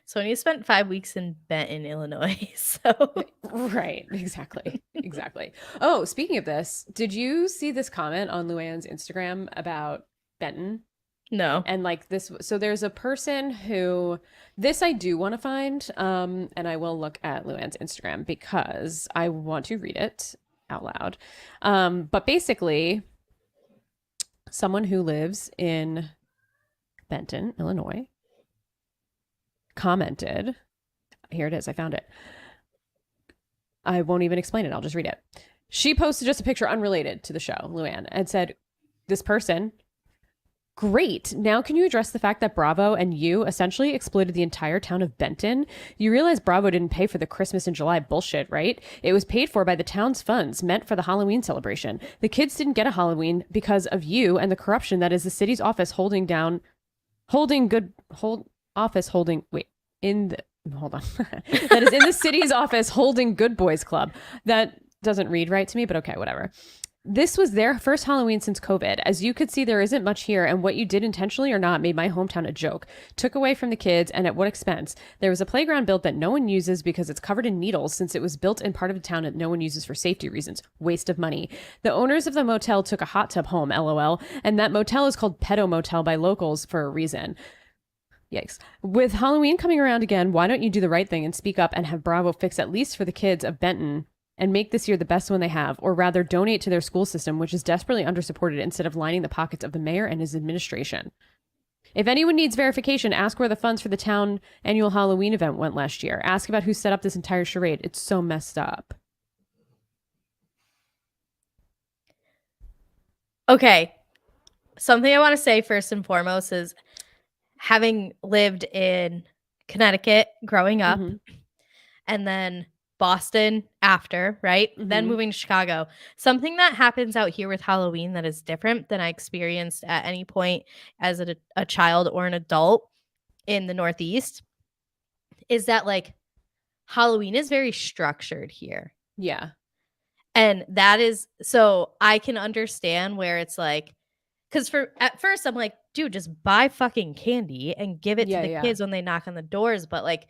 Sonia spent 5 weeks in Benton, Illinois. So right, exactly. Oh, speaking of this, did you see this comment on Luann's Instagram about Benton? No. And like this, so there's a person who this I do want to find, and I will look at Luann's Instagram because I want to read it out loud. But basically, someone who lives in Benton, Illinois, commented, here it is, I found it. I won't even explain it, I'll just read it. She posted just a picture unrelated to the show, Luann, and said, this person, great. Now can you address the fact that Bravo and you essentially exploited the entire town of Benton? You realize Bravo didn't pay for the Christmas in July bullshit, right? It was paid for by the town's funds meant for the Halloween celebration. The kids didn't get a Halloween because of you and the corruption that is the city's office holding that is in the city's office holding Good Boys Club. That doesn't read right to me, but okay, whatever. This was their first Halloween since COVID. As you could see, there isn't much here, and what you did intentionally or not made my hometown a joke. Took away from the kids, and at what expense? There was a playground built that no one uses because it's covered in needles since it was built in part of a town that no one uses for safety reasons. Waste of money. The owners of the motel took a hot tub home, LOL, and that motel is called Pedo Motel by locals for a reason. Yikes. With Halloween coming around again, why don't you do the right thing and speak up and have Bravo fix at least for the kids of Benton and make this year the best one they have, or rather donate to their school system, which is desperately undersupported, instead of lining the pockets of the mayor and his administration. If anyone needs verification, ask where the funds for the town annual Halloween event went last year. Ask about who set up this entire charade. It's so messed up. Okay. Something I want to say first and foremost is, having lived in Connecticut growing up, and then Boston after, right? Then moving to Chicago. Something that happens out here with Halloween that is different than I experienced at any point as a child or an adult in the Northeast is that like Halloween is very structured here. Yeah. And that is, so I can understand where it's like, because at first I'm like, dude, just buy fucking candy and give it to the kids when they knock on the doors. But like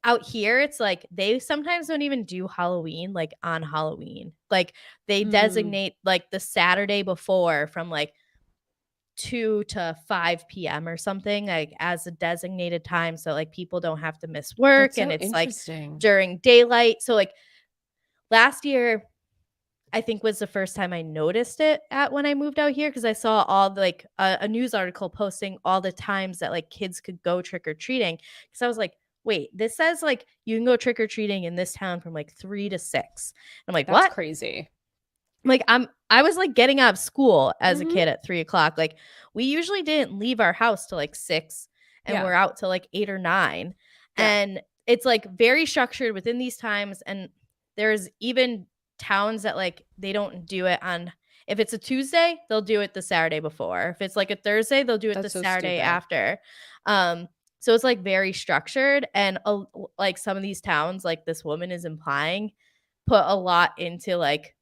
out here, it's like they sometimes don't even do Halloween like on Halloween. Like they designate like the Saturday before from like 2 to 5 p.m. or something like as a designated time. So like people don't have to miss work. And it's like during daylight. So like last year, I think was the first time I noticed it when I moved out here, because I saw all the, like a news article posting all the times that like kids could go trick or treating. Because I was like, wait, this says like you can go trick or treating in this town from like 3 to 6. I'm like, that's what? Crazy. Like I was like getting out of school as a kid at 3 o'clock. Like we usually didn't leave our house till like 6, and we're out till like 8 or 9. Yeah. And it's like very structured within these times. And there's even towns that like they don't do it on, if it's a Tuesday they'll do it the Saturday before. If it's like a Thursday they'll do it the Saturday after. So it's like very structured. And like some of these towns, like this woman is implying, put a lot into like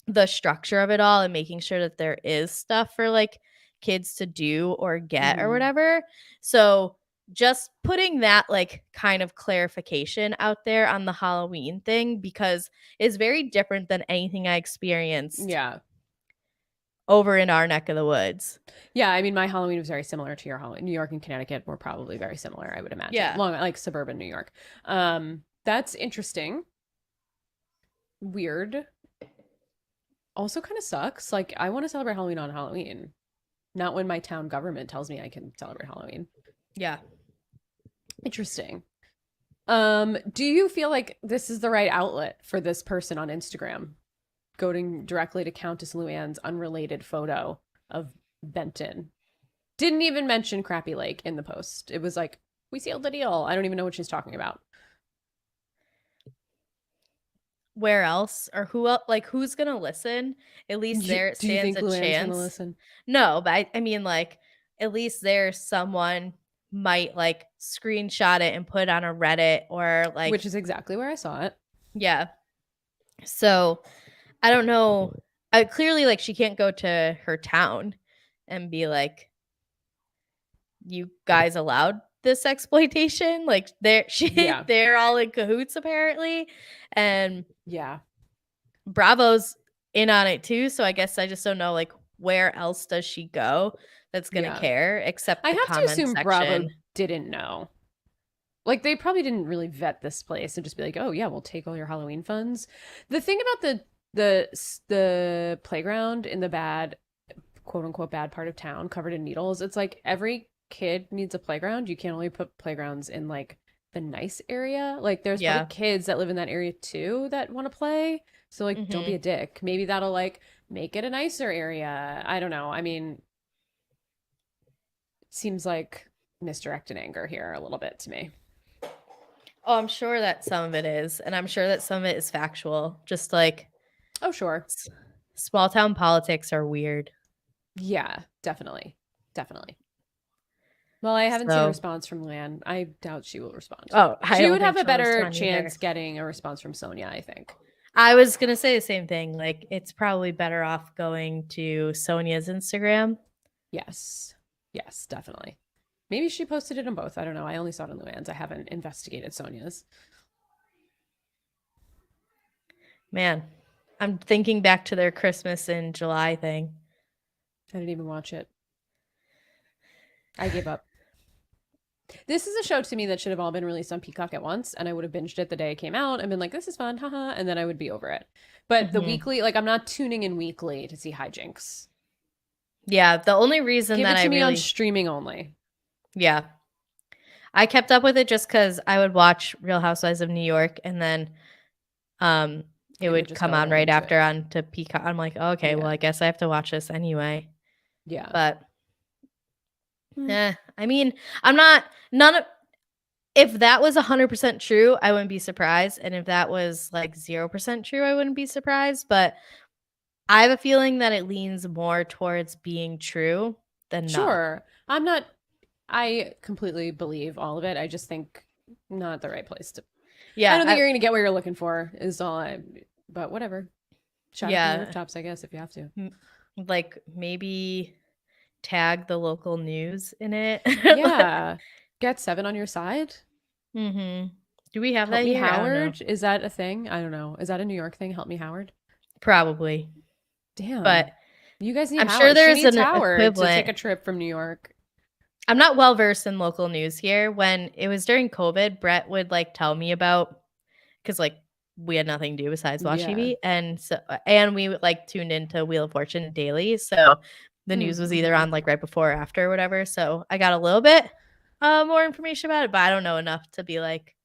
the structure of it all and making sure that there is stuff for like kids to do or get or whatever. So just putting that like kind of clarification out there on the Halloween thing, because it's very different than anything I experienced Yeah. over in our neck of the woods. Yeah, I mean, my Halloween was very similar to your Halloween. New York and Connecticut were probably very similar, I would imagine. Yeah. Like suburban New York. That's interesting. Weird. Also kind of sucks. Like, I want to celebrate Halloween on Halloween, not when my town government tells me I can celebrate Halloween. Yeah. Interesting. Do you feel like this is the right outlet for this person on Instagram? Going directly to Countess Luann's unrelated photo of Benton. Didn't even mention Crappy Lake in the post. It was like, we sealed the deal. I don't even know what she's talking about. Where else or who else? Like, who's gonna listen? At least there Do you stands think a Luann's chance. gonna listen? No, but I mean, like, at least there's someone might like screenshot it and put it on a Reddit or like, which is exactly where I saw it. Yeah. So I don't know. Clearly, like, she can't go to her town and be like, you guys allowed this exploitation. Like, they're all in cahoots apparently, and yeah, Bravo's in on it too. So I guess I just don't know, like, where else does she go that's gonna care except I the have to comment assume section. Bravo didn't know. Like, they probably didn't really vet this place and just be like, oh yeah, we'll take all your Halloween funds. The thing about the playground in the bad, quote unquote, bad part of town covered in needles, it's like every kid needs a playground. You can't only put playgrounds in like the nice area. Like, there's probably kids that live in that area too that want to play. So like, don't be a dick. Maybe that'll like make it a nicer area. I don't know. I mean, it seems like misdirected anger here a little bit to me. Oh, I'm sure that some of it is, and I'm sure that some of it is factual. Just like, oh, sure, small town politics are weird. Yeah, definitely. Well, I haven't seen a response from Luann. I doubt she will respond. Oh, she would have a better chance getting a response from Sonia, I think. I was gonna say the same thing. Like, it's probably better off going to Sonia's Instagram. Yes, definitely. Maybe she posted it on both. I don't know. I only saw it on Luann's. I haven't investigated Sonia's. Man, I'm thinking back to their Christmas in July thing. I didn't even watch it. I gave up. This is a show to me that should have all been released on Peacock at once, and I would have binged it the day it came out and been like, this is fun, haha, and then I would be over it. But the weekly, like, I'm not tuning in weekly to see hijinks. Yeah, the only reason that I me on streaming only. Yeah. I kept up with it just because I would watch Real Housewives of New York, and then it would come on right after onto Peacock. I'm like, oh, okay, well, I guess I have to watch this anyway. Yeah. But I mean, if that was 100% true, I wouldn't be surprised. And if that was like 0% true, I wouldn't be surprised. But I have a feeling that it leans more towards being true than not. Sure. I completely believe all of it. I just think not the right place to. Yeah. I don't think you're going to get what you're looking for is all but whatever. Shot at the rooftops, I guess, if you have to. Like, maybe tag the local news in it. Yeah. Get 7 on your side. Do we have Help that Me here? Howard? Is that a thing? I don't know. Is that a New York thing? Help Me Howard? Probably. Damn. But you guys need I'm Howard. sure there's an Howard equivalent. To take a trip from New York. I'm not well versed in local news here. When it was during COVID, Brett would like tell me about, because like we had nothing to do besides watch TV, and we like tuned into Wheel of Fortune daily, so the news was either on like right before or after or whatever. So I got a little bit more information about it, but I don't know enough to be like,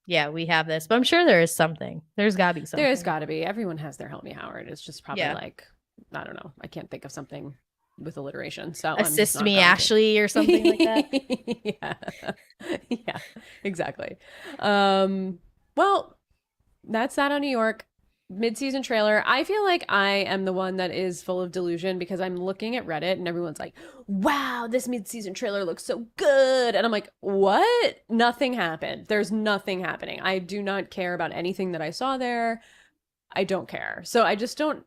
yeah, we have this. But I'm sure there is something. There's got to be something. There's got to be. Everyone has their Help Me Howard. It's just probably like, I don't know. I can't think of something with alliteration. So Assist Me, Ashley, or something like that. Yeah, exactly. Well, that's that on New York. mid-season trailer. I feel like I am the one that is full of delusion because I'm looking at Reddit and everyone's like, "Wow, this mid-season trailer looks so good." And I'm like, "What? Nothing happened. There's nothing happening. I do not care about anything that I saw there. I don't care." So I just don't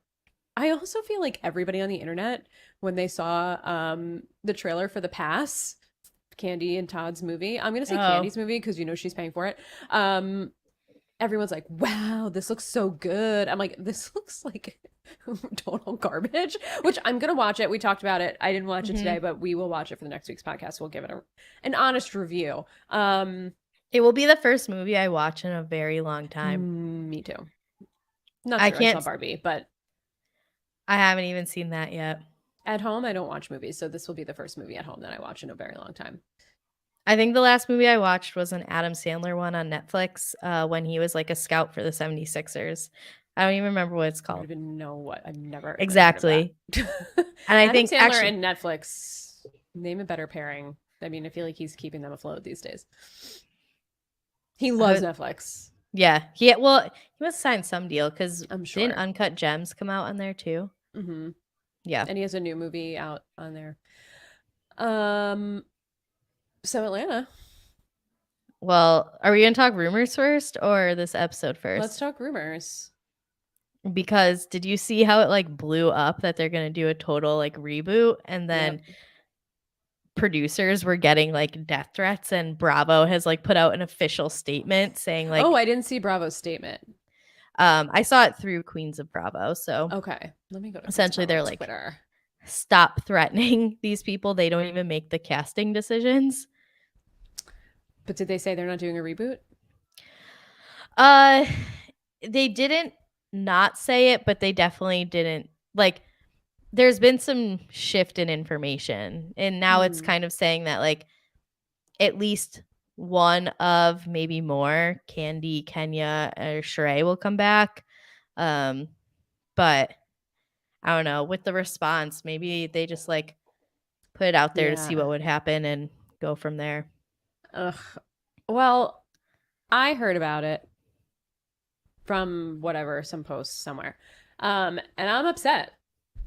I also feel like everybody on the internet when they saw the trailer for The Pass, Candy and Todd's movie. I'm going to say Oh, Candy's movie because she's paying for it. Um everyone's like, "Wow, this looks so good." I'm like, "This looks like total garbage," which I'm going to watch it. We talked about it. I didn't watch it today, mhm. but we will watch it for the next week's podcast. We'll give it an honest review. It will be the first movie I watch in a very long time. Me too. Not I true. I saw can't Barbie, but I haven't even seen that yet. at home I don't watch movies, so this will be the first movie at home that I watch in a very long time. I think the last movie I watched was an Adam Sandler one on Netflix, when he was, like, a scout for the 76ers. I don't even remember what it's I don't called. even know what. I've never even heard of that. Exactly. And I Adam think Sandler actually and Netflix, name a better pairing. I mean, I feel like he's keeping them afloat these days. He loves uh, Netflix, yeah, he must sign some deal because I'm didn't sure. Uncut Gems come out on there too? Hmm. Yeah. And he has a new movie out on there. Um, so Atlanta, Well, are we gonna talk rumors first or this episode let's first? talk rumors. Because did you see how it, like, blew up that they're gonna do a total, like, reboot, and then Yep. producers were getting, like, death threats, and Bravo has, like, put out an official statement saying, Oh, like, I didn't see Bravo's statement. I saw it through Queens of Bravo, so Okay, let me go to Queen's essentially Bravo they're like, Twitter. "Stop threatening these people, they don't even make the casting decisions." But did they say they're not doing a reboot? Uh, they didn't not say it, but they definitely didn't like, there's been some shift in information, and now it's Hmm. kind of saying that, like, at least one of maybe more, Candy, Kenya, or Sheree will come back. Um, but I don't know, with the response, maybe they just, like, put it out there to see Yeah. what would happen and go from there. Ugh. Well, I heard about it from whatever, some post somewhere. And I'm upset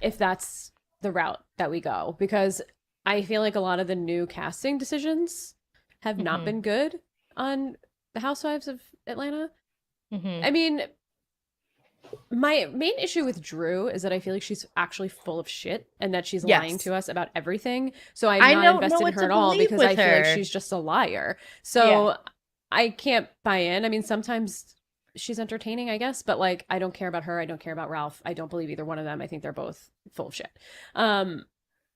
if that's the route that we go because I feel like a lot of the new casting decisions have not Mhm. been good on the Housewives of Atlanta. Mhm. I mean, my main issue with Drew is that I feel like she's actually full of shit and that she's lying Yes. to us about everything. So I'm I not don't know invested in what her to at all believe because with I feel like her. she's just a liar. Yeah. So I can't buy in. I mean, sometimes she's entertaining, I guess, but like I don't care about her. I don't care about Ralph. I don't believe either one of them. I think they're both full of shit. Um,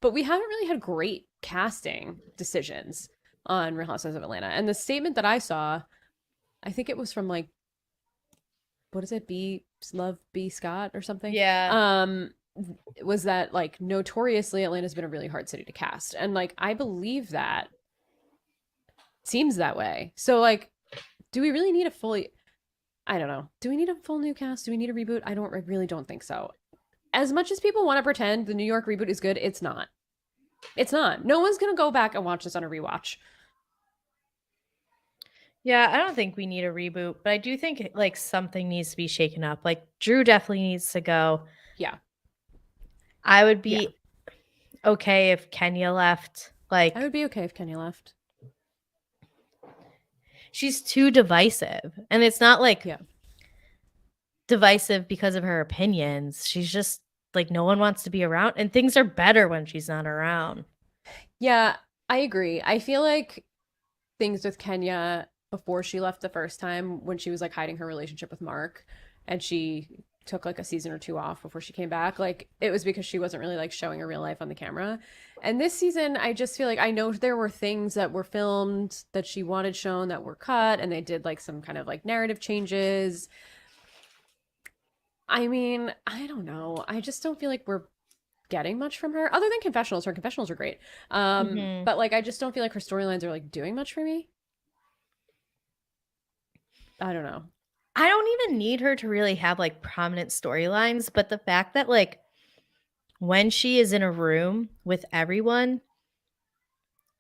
but we haven't really had great casting decisions on Real Housewives of Atlanta. And the statement that I saw, I think it was from like what is it? B Love B Scott or something. Yeah. Um was that like notoriously Atlanta's been a really hard city to cast. And like I believe that seems that way. So like do we really need a fully I don't know. Do we need a full new cast? Do we need a reboot? I really don't think so. As much as people want to pretend the New York reboot is good, it's not. It's not. No one's going to go back and watch this on a rewatch. Yeah, I don't think we need a reboot, but I do think, like, something needs to be shaken up. Like, Drew definitely needs to go. Yeah. I would Yeah. be okay if Kenya left. I Like, would be okay if Kenya left. she's too divisive. And it's not like Yeah. divisive because of her opinions. She's just like, no one wants to be around, and things are better when she's not around. Yeah, I agree. I feel like things with Kenya before she left the first time when she was like hiding her relationship with Mark and she took like a season or two off before she came back. Like it was because she wasn't really like showing her real life on the camera. And this season, I just feel like I know there were things that were filmed that she wanted shown that were cut and they did like some kind of like narrative changes. I mean, I don't know. I just don't feel like we're getting much from her other than confessionals. Her confessionals are great. Mhm. But like I just don't feel like her storylines are like doing much for me. I don't know. I don't even need her to really have, like, prominent storylines, but the fact that, like, when she is in a room with everyone,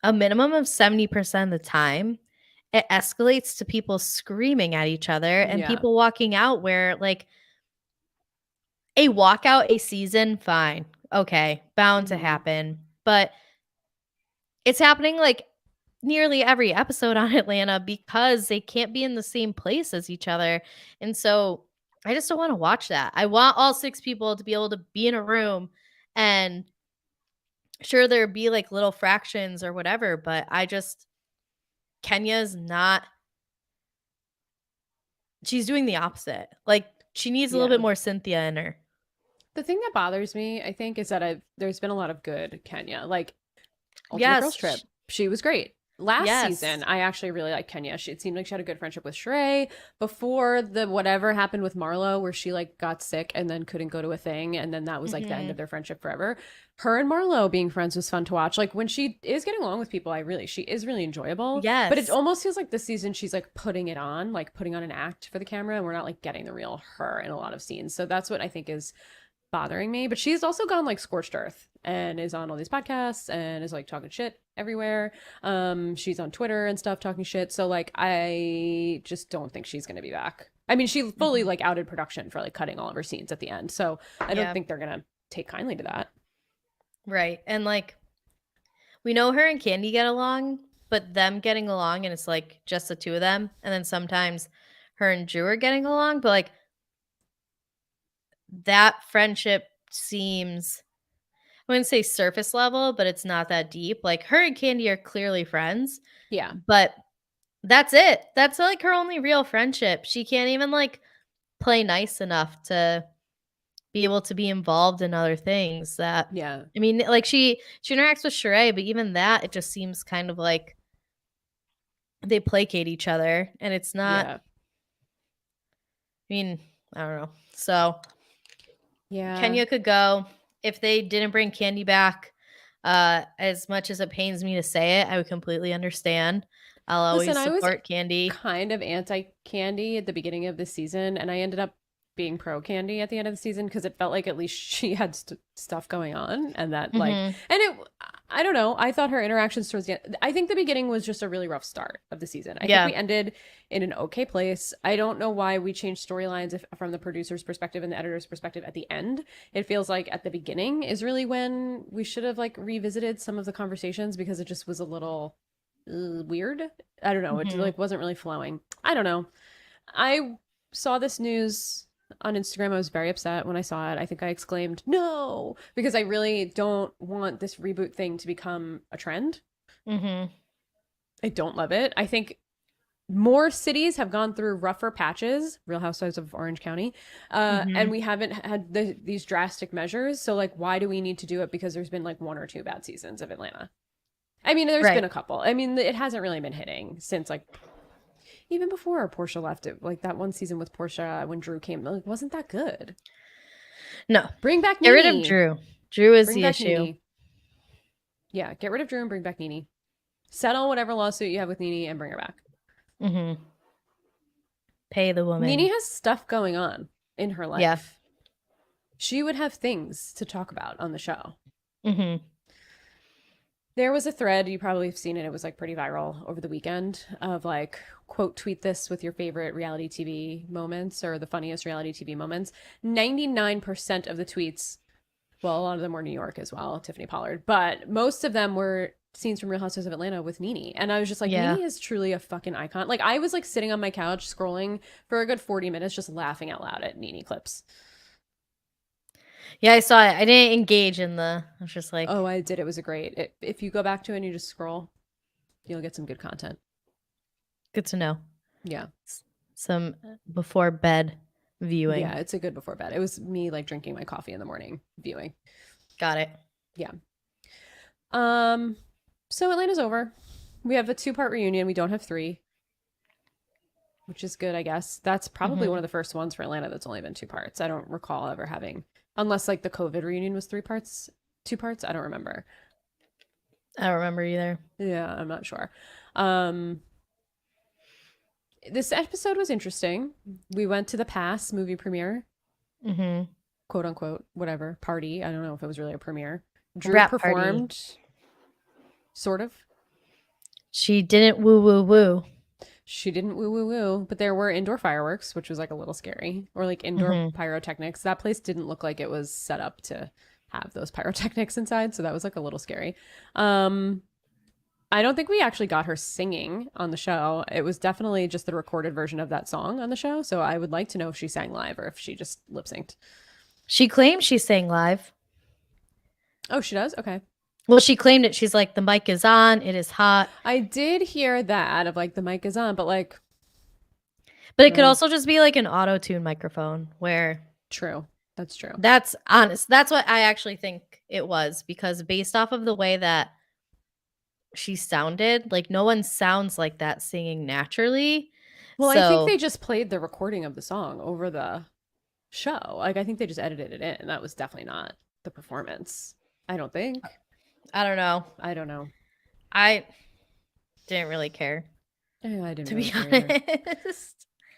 a minimum of 70% of the time, it escalates to people screaming at each other and Yeah. people walking out where, like, a walkout a season, fine. Okay, bound to happen. But it's happening like nearly every episode on Atlanta because they can't be in the same place as each other. And so I just don't want to watch that. I want all 6 people to be able to be in a room, and sure there'd be like little fractions or whatever, but Kenya's not, she's doing the opposite. Like she needs a little bit more Cynthia in her. The thing that bothers me, I think, is that there's been a lot of good Kenya. Like Ultimate Girls Yes. Trip. She was great. Last season, I actually really liked Kenya. It seemed like she had a good friendship with Sheree before the whatever happened with Marlo, where she like got sick and then couldn't go to a thing, and then that was like the end of their friendship forever. Her and Marlo being friends was fun to watch. Like when she is getting along with people, she is really enjoyable. Yes. But it almost feels like this season she's like putting it on, like putting on an act for the camera, and we're not like getting the real her in a lot of scenes. So that's what I think is bothering me. But she's also gone like scorched earth and is on all these podcasts and is like talking shit everywhere. She's on Twitter and stuff talking shit. So like I just don't think she's gonna be back. I mean, she fully like outed production for like cutting all of her scenes at the end. So I don't think they're gonna take kindly to that. Right. And like we know her and Candy get along, but them getting along and it's like just the two of them, and then sometimes her and Drew are getting along, but like that friendship seems, I wouldn't say surface level, but it's not that deep. Like her and Candy are clearly friends. Yeah. But that's it. That's like her only real friendship. She can't even like play nice enough to be able to be involved in other things that, yeah. I mean, like she interacts with Sheree, but even that, it just seems kind of like they placate each other, and it's not, I mean, I don't know. So yeah, Kenya could go. If they didn't bring Candy back, as much as it pains me to say it, I would completely understand. I'll always support Candy. Kind of anti-Candy at the beginning of the season, and I ended up being pro Candy at the end of the season because it felt like at least she had stuff going on, and that like, and I don't know. I thought her interactions towards the end, I think the beginning was just a really rough start of the season. I think we ended in an okay place. I don't know why we changed storylines from the producer's perspective and the editor's perspective at the end. It feels like at the beginning is really when we should have like revisited some of the conversations, because it just was a little weird. I don't know. It like wasn't really flowing. I don't know. I saw this news on Instagram. I was very upset when I saw it. I think I exclaimed no, because I really don't want this reboot thing to become a trend. I don't love it. I think more cities have gone through rougher patches, Real Housewives of Orange County, and we haven't had these drastic measures. So like, why do we need to do it? Because there's been like 1 or 2 bad seasons of Atlanta. I mean, there's been a couple. I mean, it hasn't really been hitting since like even before Portia left. It like that one season with Portia when Drew came, like, wasn't that good. No, bring back Nene. Get rid of Drew. Drew is the issue. Nene. Yeah, get rid of Drew and bring back Nene. Settle whatever lawsuit you have with Nene and bring her back. Pay the woman. Nene has stuff going on in her life. Yeah. She would have things to talk about on the show. There was a thread, you probably have seen it, it was like pretty viral over the weekend, of like, quote, tweet this with your favorite reality TV moments or the funniest reality TV moments. 99% of the tweets, well, a lot of them were New York as well, Tiffany Pollard, but most of them were scenes from Real Housewives of Atlanta with Nene. And I was just like, Nene is truly a fucking icon. Like I was like sitting on my couch scrolling for a good 40 minutes just laughing out loud at Nene clips. Yeah, I saw it. I didn't engage in I was just like, oh, I did. It was a great. If you go back to it and you just scroll, you'll get some good content. Good to know. Yeah. Some before bed viewing. Yeah, it's a good before bed. It was me like drinking my coffee in the morning viewing. Got it. Yeah. So Atlanta's over. We have a 2-part reunion. We don't have 3. Which is good, I guess. That's probably one of the first ones for Atlanta that's only been 2 parts. I don't recall ever having, unless like the COVID reunion was 2 parts. I don't remember. I don't remember either. Yeah, I'm not sure. This episode was interesting. We went to the Pass movie premiere. Quote unquote, whatever, party. I don't know if it was really a premiere. Drew Rap performed. Party. Sort of. She didn't woo woo woo. She didn't woo woo woo, but there were indoor fireworks, which was like a little scary, or like indoor Hmm. pyrotechnics. That place didn't look like it was set up to have those pyrotechnics inside, so that was like a little scary. Um, I don't think we actually got her singing on the show. It was definitely just the recorded version of that song on the show. So I would like to know if she sang live or if she just lip synced. She claims she sang live. Oh, she does? Okay. Well, she claimed it. She's like, the mic is on. It is hot. I did hear that of like the mic is on, but like, But it could also just be like an auto-tune microphone where true. That's true. that's honest. That's what I actually think it was, because based off of the way that she sounded, like no one sounds like that singing naturally. Well, I think So they just played the recording of the song over the show. Like, I think they just edited it in. That was definitely not the performance. I don't think. I don't know. I don't know. I didn't really care, I didn't to really be care either. honest.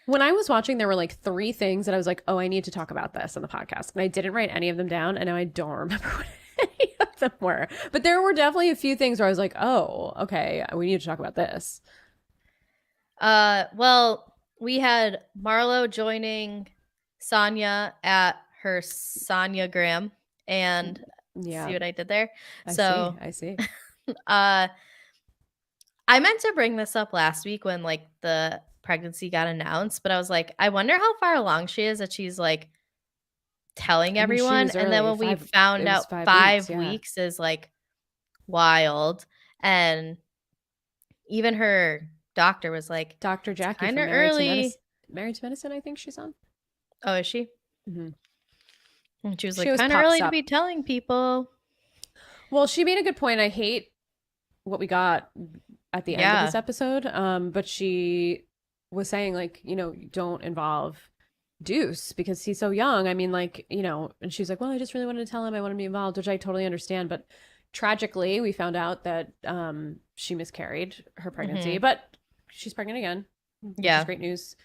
When I was watching, there were like 3 things that I was like, oh, I need to talk about this on the podcast. And I didn't write any of them down. And now I don't remember what any of them were. But there were definitely a few things where I was like, oh, okay, we need to talk about this. Well, we had Marlo joining Sonya at her Sonyagram, and Yeah. see what I did there? I see. I meant to bring this up last week when like the pregnancy got announced, but I was like, I wonder how far along she is that she's like telling I mean, she everyone. was And then early. when we It found was out 5 5 weeks, yeah. weeks is like wild. And even her doctor was like, Dr. Jackie from kind of early. Married to Medicine, I think she's on. Oh, is she? Mm-hmm. And she was She like, always kind of pops early to up. be telling people. Well, she made a good point. I hate what we got at the end of this episode. But she was saying like, you know, don't involve Deuce because he's so young. I mean, like, you know, and she's like, well, I just really wanted to tell him I want to be involved, which I totally understand. But tragically, we found out that she miscarried her pregnancy, but she's pregnant again. Which is great news.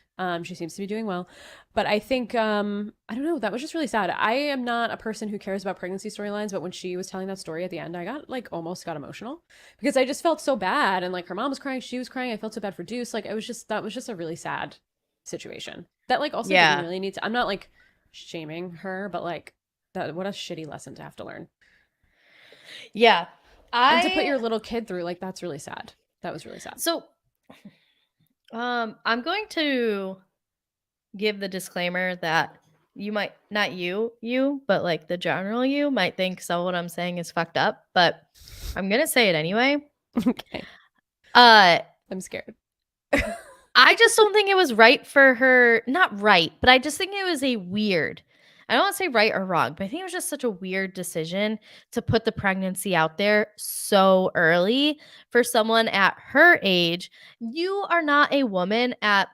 She seems to be doing well. But I think, I don't know, that was just really sad. I am not a person who cares about pregnancy storylines, but when she was telling that story at the end, I got like almost got emotional because I just felt so bad. And like her mom was crying, she was crying. I felt so bad for Deuce. Like that was just a really sad situation that like also didn't really need to, I'm not like shaming her, but like what a shitty lesson to have to learn. Yeah. And to put your little kid through, like, that's really sad. That was really sad. So I'm going to give the disclaimer that you might not but like the general you might think some of what I'm saying is fucked up, but I'm gonna say it anyway. Okay. I'm scared. I just don't think it was right for her. Not right, but I just think it was a weird. I don't want to say right or wrong, but I think it was just such a weird decision to put the pregnancy out there so early for someone at her age. You are not a woman at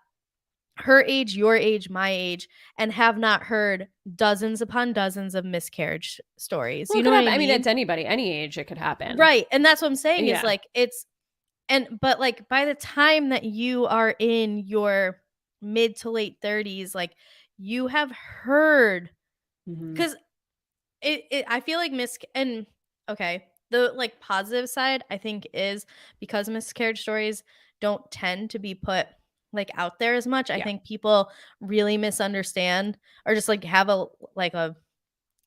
her age, your age, my age, and have not heard dozens upon dozens of miscarriage stories. Well, you know what I mean? I mean, it's anybody, any age, it could happen. Right. And that's what I'm saying Yeah. is like, but like by the time that you are in your mid to late 30s, like you have heard, because I feel like the like positive side I think is because miscarriage stories don't tend to be put like out there as much. I think people really misunderstand or just like have a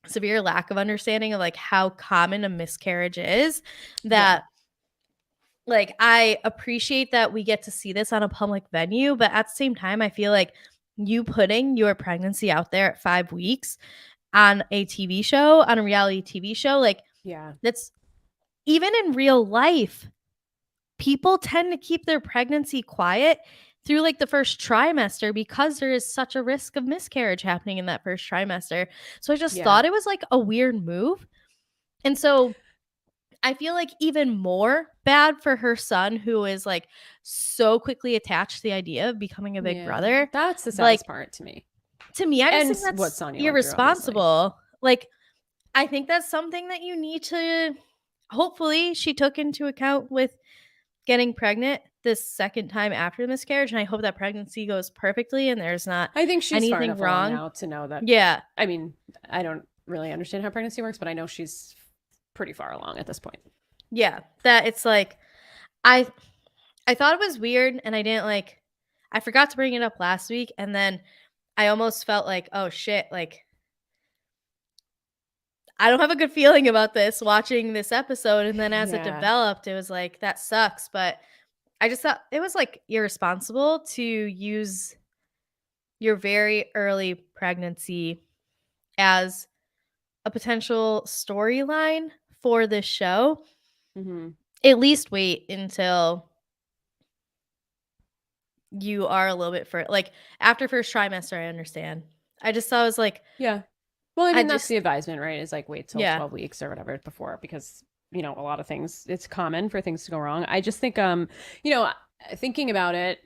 severe lack of understanding of like how common a miscarriage is. That like I appreciate that we get to see this on a public venue, but at the same time I feel like you putting your pregnancy out there at 5 weeks on a TV show, on a reality TV show, like that's even in real life, people tend to keep their pregnancy quiet through like the first trimester because there is such a risk of miscarriage happening in that first trimester. So I just thought it was like a weird move. And so I feel like even more bad for her son, who is like so quickly attached to the idea of becoming a big brother. That's the saddest part to me. To me, I just think that's irresponsible. Like, I think that's something that you need to, hopefully she took into account with getting pregnant this second time after the miscarriage. And I hope that pregnancy goes perfectly and there's not I think she's anything far enough wrong now to know that. Yeah. I mean, I don't really understand how pregnancy works, but I know she's pretty far along at this point. Yeah. That it's like, I thought it was weird and I didn't like I forgot to bring it up last week, and then I almost felt like, oh shit, like I don't have a good feeling about this watching this episode. And then as it Yeah. developed, it was like, that sucks. But I just thought it was like irresponsible to use your very early pregnancy as a potential storyline for this show. Mm-hmm. At least wait until you are a little bit for like after first trimester. I understand. I just thought it was like, Yeah. Well, I I mean, that's just, the advisement, right? Is like wait till yeah, 12 weeks or whatever before, because, a lot of things, it's common for things to go wrong. I just think, thinking about it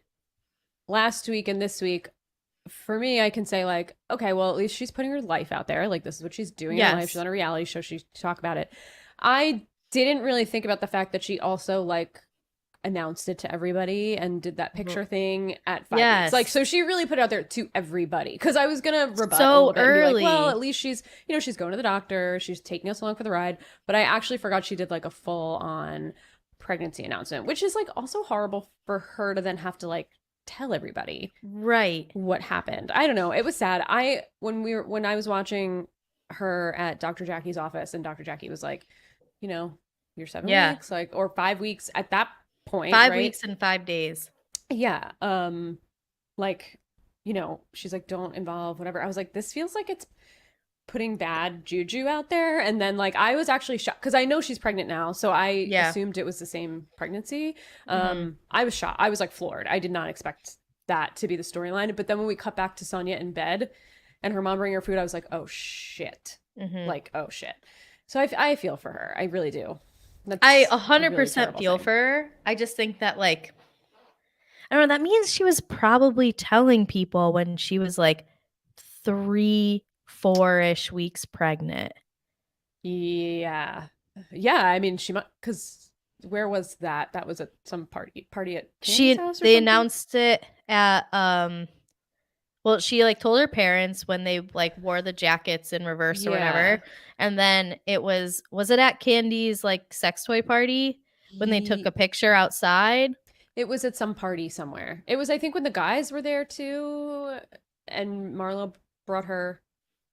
last week and this week, for me, I can say like, okay, well, at least she's putting her life out there. Like, this is what she's doing in her life. She's yes. on a reality show. She talk about it. I didn't really think about the fact that she also like announced it to everybody and did that picture thing at 5 weeks. Like, Yes. so she really put it out there to everybody. Because I was gonna rebut a So little bit and be like, well, early. at least she's going to the doctor, she's taking us along for the ride. But I actually forgot she did like a full on pregnancy announcement, which is like also horrible for her to then have to like tell everybody Right. what happened. I don't know. It was sad. When I was watching her at Dr. Jackie's office, and Dr. Jackie was like, you're 7 Yeah. weeks, like, or 5 weeks at that point, 5 right? weeks and 5 days. Yeah. Like, she's like, don't involve whatever. I was like, this feels like it's putting bad juju out there. And then like I was actually shocked because I know she's pregnant now, so I Yeah. assumed it was the same pregnancy. Mhm. I was shocked. I was like floored. I did not expect that to be the storyline. But then when we cut back to Sonia in bed and her mom bringing her food, I was like, oh shit. Mhm. Like, oh shit. So I feel for her. I really do. That's I a really 100% terrible feel thing. for her. I just think that like I don't know, that means she was probably telling people when she was like 3, 4-ish weeks pregnant. Yeah. Yeah, I mean she might, because where was that? That was at some party at Candy's house or They something? announced it at well, she like told her parents when they like wore the jackets in reverse or Yeah. whatever. And then it was it at Candy's like sex toy party when they took a Ye- picture outside? It was at some party somewhere. It was, I think, when the guys were there too, and Marlo brought her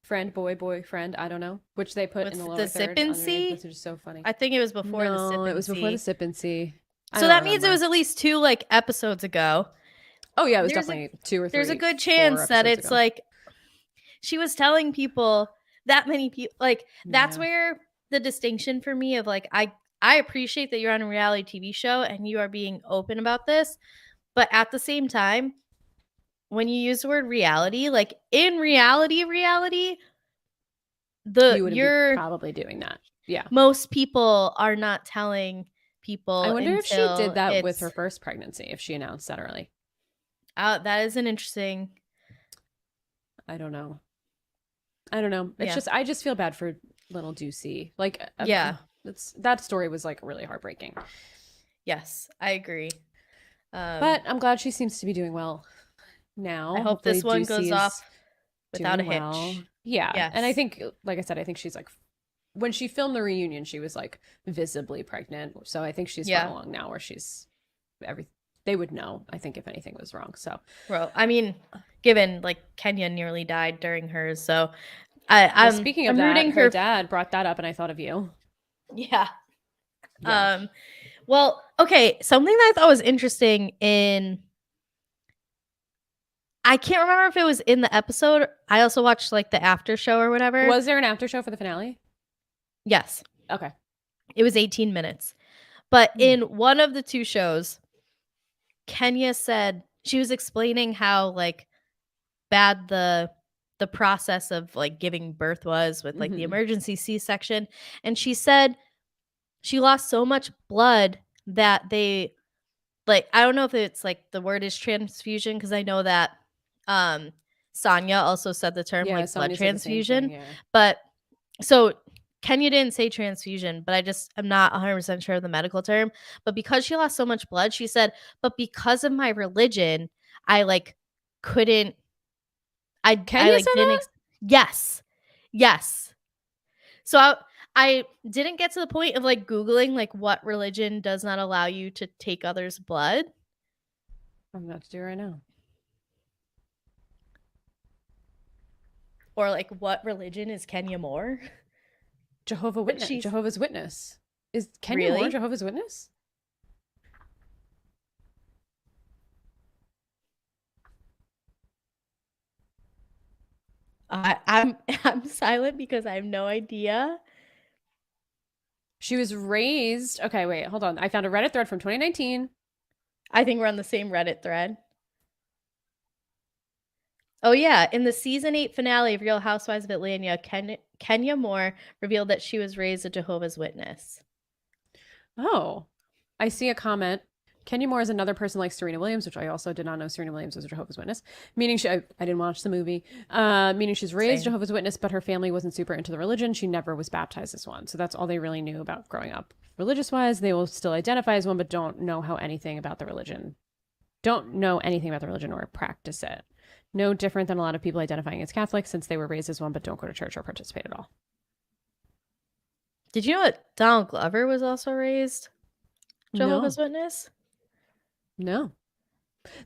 boyfriend, I don't know, which they put in the With the lower sip third and underneath, see? which is so funny. I think it was before the sip No, it and was before the see. sip and see. I So don't that means it remember. was at least 2 like episodes ago. Oh yeah, it was There's a definitely two or there's a three, good 4 chance that episodes it's ago. like she was telling people that many people like that's Yeah. where the distinction for me of like I appreciate that you're on a reality TV show and you are being open about this, but at the same time, when you use the word reality, like in reality, You wouldn't be you're probably doing that. Yeah. most people are not telling I people wonder if she did until that with her it's first pregnancy, if she announced that early. out. That is an interesting, I don't know. I don't know. It's yeah, just I just feel bad for little Ducey. Like yeah, that story was like really heartbreaking. yes, I agree. But I'm glad she seems to be doing well now. I hope Hopefully this one goes Ducey is off without a doing well. hitch. Yeah. And I Yes. think like I said, I think she's like when she filmed the reunion, she was like visibly pregnant. So I think she's far Yeah. along now where she's every they would know, I think, if anything was wrong. So Well, I mean, given like Kenya nearly died during hers, so well, speaking of I'm that, rooting her her. dad brought that up and I thought of you. Yeah. Yeah. Well, okay. Something that I thought was interesting in I can't remember if it was in the episode. I also watched like the after show or whatever. Was there an after show for the finale? Yes. Okay. It was 18 minutes. But Hmm. in one of the 2 shows, Kenya said she was explaining how like bad the process of like giving birth was with like the Mhm. emergency C-section, and she said she lost so much blood that they like I don't know if it's like the word is transfusion because I know that Sonya also said the term Yeah, like blood Sonya said the same thing. transfusion, Yeah. but so Kenya didn't say transfusion, but I'm not 100% sure of the medical term. But because she lost so much blood, she said, but because of my religion, I like couldn't, I Kenya like said didn't, that? yes, yes. So I didn't get to the point of like Googling like what religion does not allow you to take others' blood. I'm about to do it right now. or like what religion is Kenya Moore? But she's Jehovah's Witness. Is Kenya Moore really. Jehovah's Witness? I'm silent because I have no idea. She was raised. Okay, wait, hold on. I found a Reddit thread from 2019. I think we're on the same Reddit thread. Oh yeah, in the season 8 finale of Real Housewives of Atlanta, Kenya Moore revealed that she was raised a Jehovah's Witness. Oh, I see a comment. Kenya Moore is another person like Serena Williams, which I also did not know Serena Williams was a Jehovah's Witness. Meaning I didn't watch the movie. Meaning she's raised Same. Jehovah's Witness, but her family wasn't super into the religion. She never was baptized as one. So that's all they really knew about growing up. Religious wise, they will still identify as one, but don't know anything about the religion. Don't know anything about the religion or practice it. No different than a lot of people identifying as Catholic since they were raised as one, but don't go to church or participate at all. Did you know that Donald Glover was also raised Jehovah's No. Witness? No.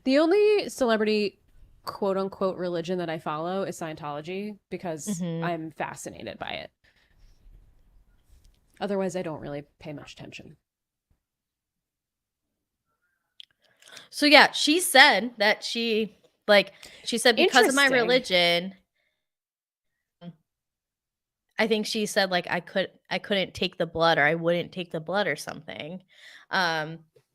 The only celebrity quote unquote religion that I follow is Scientology because I'm fascinated by it. Otherwise, I don't really pay much attention. So yeah, she said that she said because of my religion, I think she said like I couldn't take the blood or I wouldn't take the blood or something.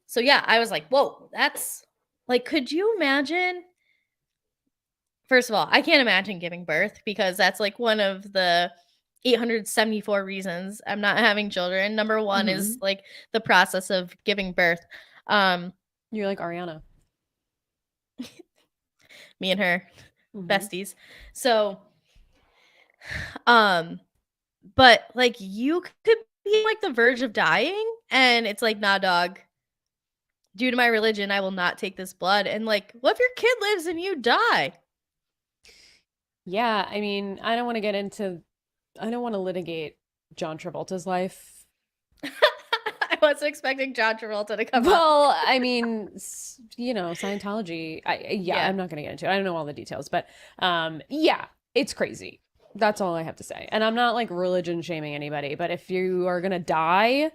So yeah, I was like, whoa, that's like, could you imagine? First of all, I can't imagine giving birth because that's like one of the 874 reasons I'm not having children. Number one is like the process of giving birth. You're like Ariana. Me and her besties. So, but like you could be like the verge of dying and it's like, nah, dog, due to my religion, I will not take this blood. And like, what if your kid lives and you die? Yeah, I mean, I don't want to litigate John Travolta's life. I wasn't expecting John Travolta to come up. Well, I mean, Scientology. I'm not going to get into it. I don't know all the details, but yeah, it's crazy. That's all I have to say. And I'm not like religion shaming anybody, but if you are going to die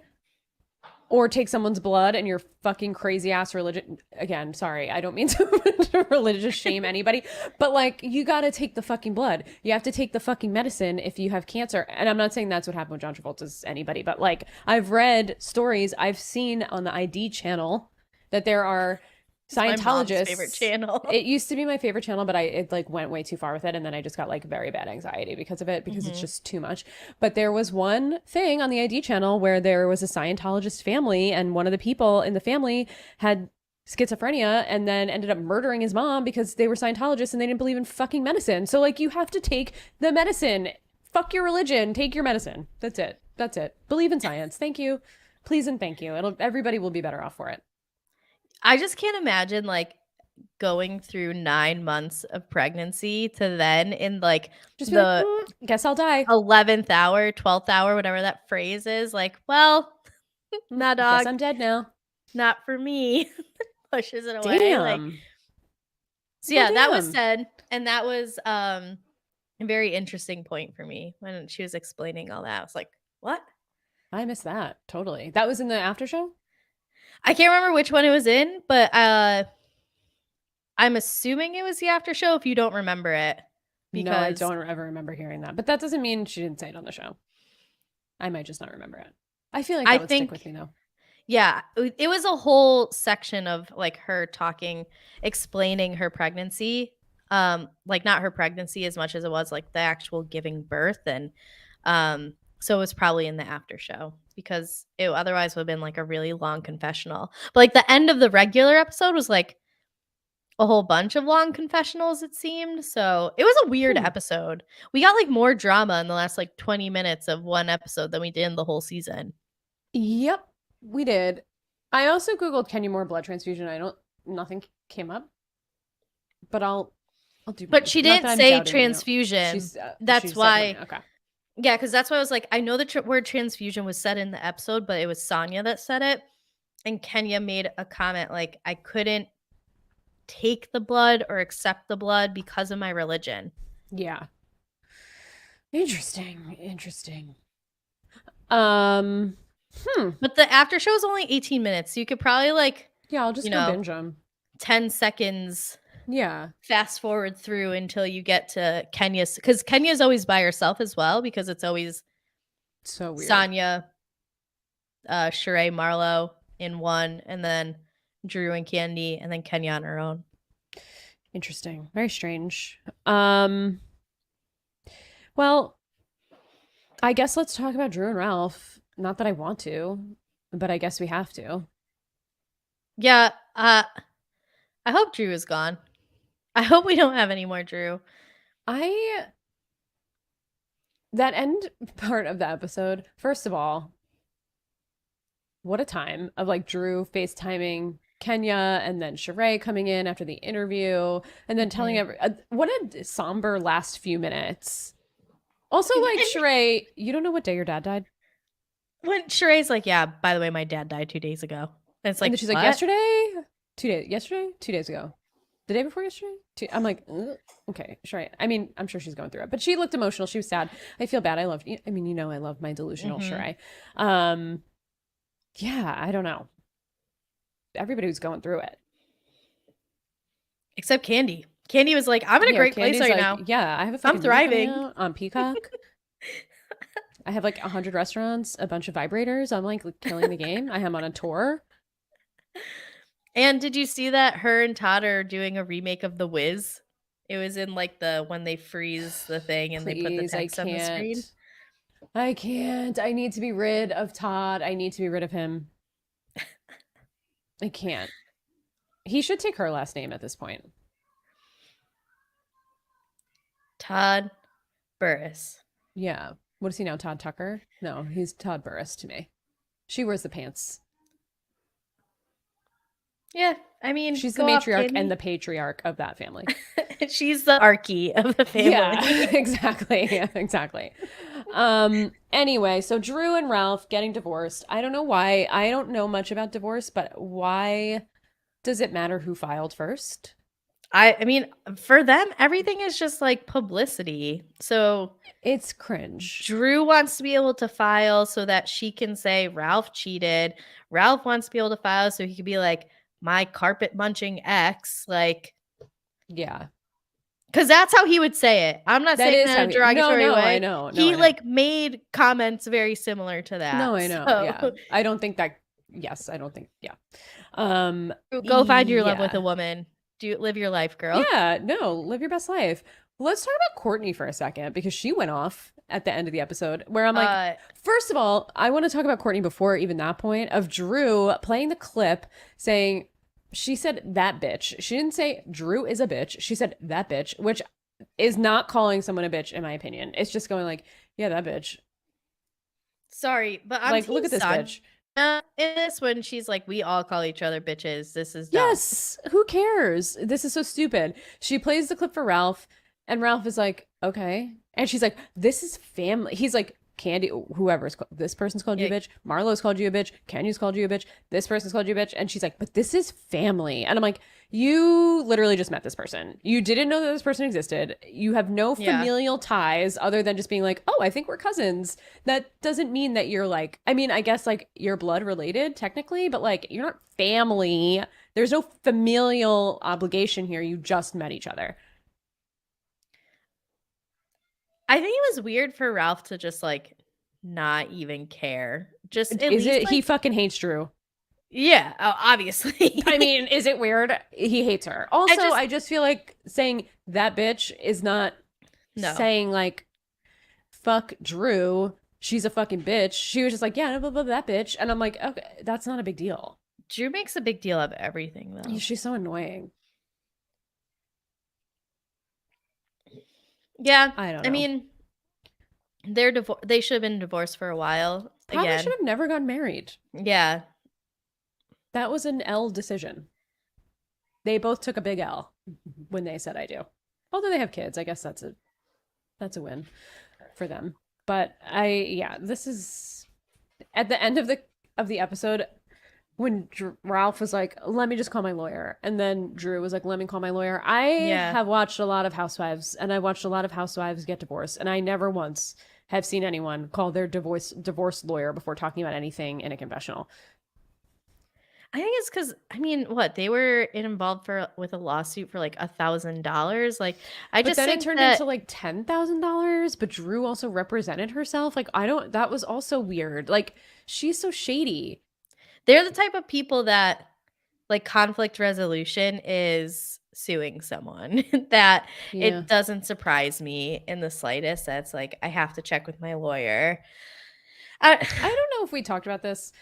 or take someone's blood and you're fucking crazy ass religion, again, sorry, I don't mean to religious shame anybody, but like you got to take the fucking blood. You have to take the fucking medicine if you have cancer. And I'm not saying that's what happened with John Travolta's anybody, but like I've read stories, I've seen on the ID channel that there are Scientologists. My mom's favorite channel. It used to be my favorite channel, but it like went way too far with it, and then I just got like very bad anxiety because of it because it's just too much. But there was one thing on the ID channel where there was a Scientologist family, and one of the people in the family had schizophrenia and then ended up murdering his mom because they were Scientologists and they didn't believe in fucking medicine. So like you have to take the medicine. Fuck your religion. Take your medicine. That's it. That's it. Believe in science. Thank you. Please and thank you. Everybody will be better off for it. I just can't imagine like going through 9 months of pregnancy to then in like just the guess I'll die 11th hour, 12th hour, whatever that phrase is. Like, well, nah, dog. Guess I'm dead now. Not for me. Pushes it away. Damn. Like, so yeah, that was said, and that was a very interesting point for me when she was explaining all that. I was like, what? I missed that totally. That was in the after show. I can't remember which one it was in, but I'm assuming it was the after show if you don't remember it. Because no, I don't ever remember hearing that. But that doesn't mean she didn't say it on the show. I might just not remember it. I feel like that would stick with me though. Yeah, it was a whole section of like her talking, explaining her pregnancy. Like not her pregnancy as much as it was like the actual giving birth. And so it was probably in the after show because it otherwise would have been like a really long confessional. But like the end of the regular episode was like a whole bunch of long confessionals, it seemed. So it was a weird episode. We got like more drama in the last like 20 minutes of one episode than we did in the whole season. Yep, we did. I also Googled Kenya Moore blood transfusion. Nothing came up, but I'll do. But she didn't say transfusion. That's why. Okay. Yeah, because that's why I was like, I know the word transfusion was said in the episode, but it was Sonia that said it. And Kenya made a comment like, I couldn't take the blood or accept the blood because of my religion. Yeah. Interesting. Um, But the after show is only 18 minutes. So you could probably like, yeah, I'll just you go know, binge them. 10 seconds Yeah, fast forward through until you get to Kenya's, because Kenya's always by herself as well, because it's always so weird. Sonya, Sheree, Marlo in one, and then Drew and Candy, and then Kenya on her own. Interesting. Very strange. Well, I guess let's talk about Drew and Ralph. Not that I want to, but I guess we have to. Yeah, I hope Drew is gone. I hope we don't have any more Drew. That end part of the episode, first of all, what a time of like Drew FaceTiming Kenya and then Sheree coming in after the interview and then telling what a somber last few minutes. Also, like, Sheree, you don't know what day your dad died? When Sheree's like, yeah, by the way, my dad died 2 days ago. And it's like, and then she's what? like, yesterday? 2 days. Yesterday? 2 days ago. The day before yesterday? I'm like, ugh. Okay, Sheree. I mean, I'm sure she's going through it, but she looked emotional. She was sad. I feel bad. I mean, you know, I love my delusional Sheree. Yeah, I don't know. Everybody was going through it. Except Candy. Candy was like, I'm in a great Candy's place right like, now. Yeah, I have a fucking I'm thriving on Peacock. I have like 100 restaurants, a bunch of vibrators. I'm like killing the game. I am on a tour. And did you see that her and Todd are doing a remake of The Wiz? It was in like the when they freeze the thing and they put the text on the screen. I can't. I need to be rid of Todd. I need to be rid of him. I can't. He should take her last name at this point. Todd Burris. Yeah. What is he now? Todd Tucker? No, he's Todd Burris to me. She wears the pants. Yeah, I mean, she's the matriarch and the patriarch of that family. She's the Archie of the family. Yeah, exactly. Yeah, exactly. Anyway, so Drew and Ralph getting divorced. I don't know why. I don't know much about divorce, but why does it matter who filed first? I mean, for them, everything is just like publicity. So it's cringe. Drew wants to be able to file so that she can say Ralph cheated. Ralph wants to be able to file so he could be like, my carpet munching ex. Like, yeah. Because that's how he would say it. I'm not saying that in a derogatory way. I know. He like made comments very similar to that. No, I know. So. Yeah. I don't think that. Yes, I don't think. Yeah. Go find your love with a woman. Live your life, girl. Yeah. No, live your best life. Let's talk about Courtney for a second because she went off at the end of the episode where I'm like, first of all, I want to talk about Courtney before even that point of Drew playing the clip saying, she said that bitch. She didn't say Drew is a bitch. She said that bitch, which is not calling someone a bitch, in my opinion. It's just going like, yeah, that bitch. Sorry, but I'm like, look at this bitch. In this, when she's like, we all call each other bitches. This is dumb. Yes. Who cares? This is so stupid. She plays the clip for Ralph, and Ralph is like, okay. And she's like, this is family. He's like, Candy, whoever's this person's called you a bitch. Marlo's called you a bitch. Kenya's called you a bitch. This person's called you a bitch. And she's like, but this is family. And I'm like, you literally just met this person. You didn't know that this person existed. You have no familial ties other than just being like, oh, I think we're cousins. That doesn't mean that you're like, I mean, I guess like you're blood related technically, but like you're not family. There's no familial obligation here. You just met each other. I think it was weird for Ralph to just like not even care. Just is it like, he fucking hates Drew? Yeah, obviously. I mean, is it weird? He hates her. Also, I just feel like saying that bitch is not saying like fuck Drew. She's a fucking bitch. She was just like, yeah, blah, blah, blah, that bitch. And I'm like, okay, that's not a big deal. Drew makes a big deal of everything though. She's so annoying. Yeah, I don't know. I mean, they should have been divorced for a while. Probably should have never gotten married. Yeah. That was an L decision. They both took a big L when they said I do. Although they have kids, I guess that's a win for them. But this is at the end of the episode, when Ralph was like, "Let me just call my lawyer," and then Drew was like, "Let me call my lawyer." I Yeah. have watched a lot of Housewives, and I watched a lot of Housewives get divorced, and I never once have seen anyone call their divorce lawyer before talking about anything in a confessional. I think it's because I mean, what they were involved for with a lawsuit for like $1,000. Like, I But just then it think turned that into like $10,000. But Drew also represented herself. Like I don't. That was also weird. Like she's so shady. they're the type of people that like conflict resolution is suing someone that Yeah. it doesn't surprise me in the slightest. That's like I have to check with my lawyer. I, I don't know if we talked about this.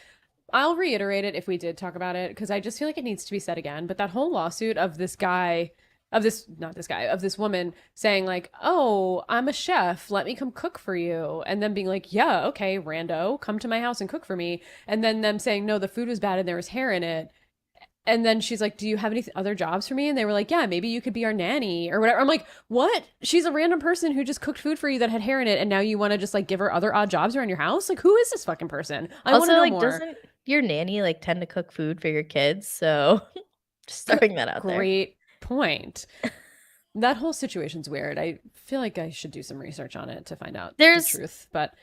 I'll reiterate it if we did talk about it because I just feel like it needs to be said again. But that whole lawsuit of this guy, of this, not this guy, of this woman saying, like, "Oh, I'm a chef. Let me come cook for you." And then being like, "Yeah, okay, rando, come to my house and cook for me." And then them saying, "No, the food was bad and there was hair in it." And then she's like, "Do you have any other jobs for me?" And they were like, "Yeah, maybe you could be our nanny or whatever." I'm like, "What? She's a random person who just cooked food for you that had hair in it, and now you want to just like give her other odd jobs around your house? Like, who is this fucking person? I want to also, know like, more." doesn't your nanny like tend to cook food for your kids? So just throwing that out there. Great point. That whole situation's weird. I feel like I should do some research on it to find out the There's truth. But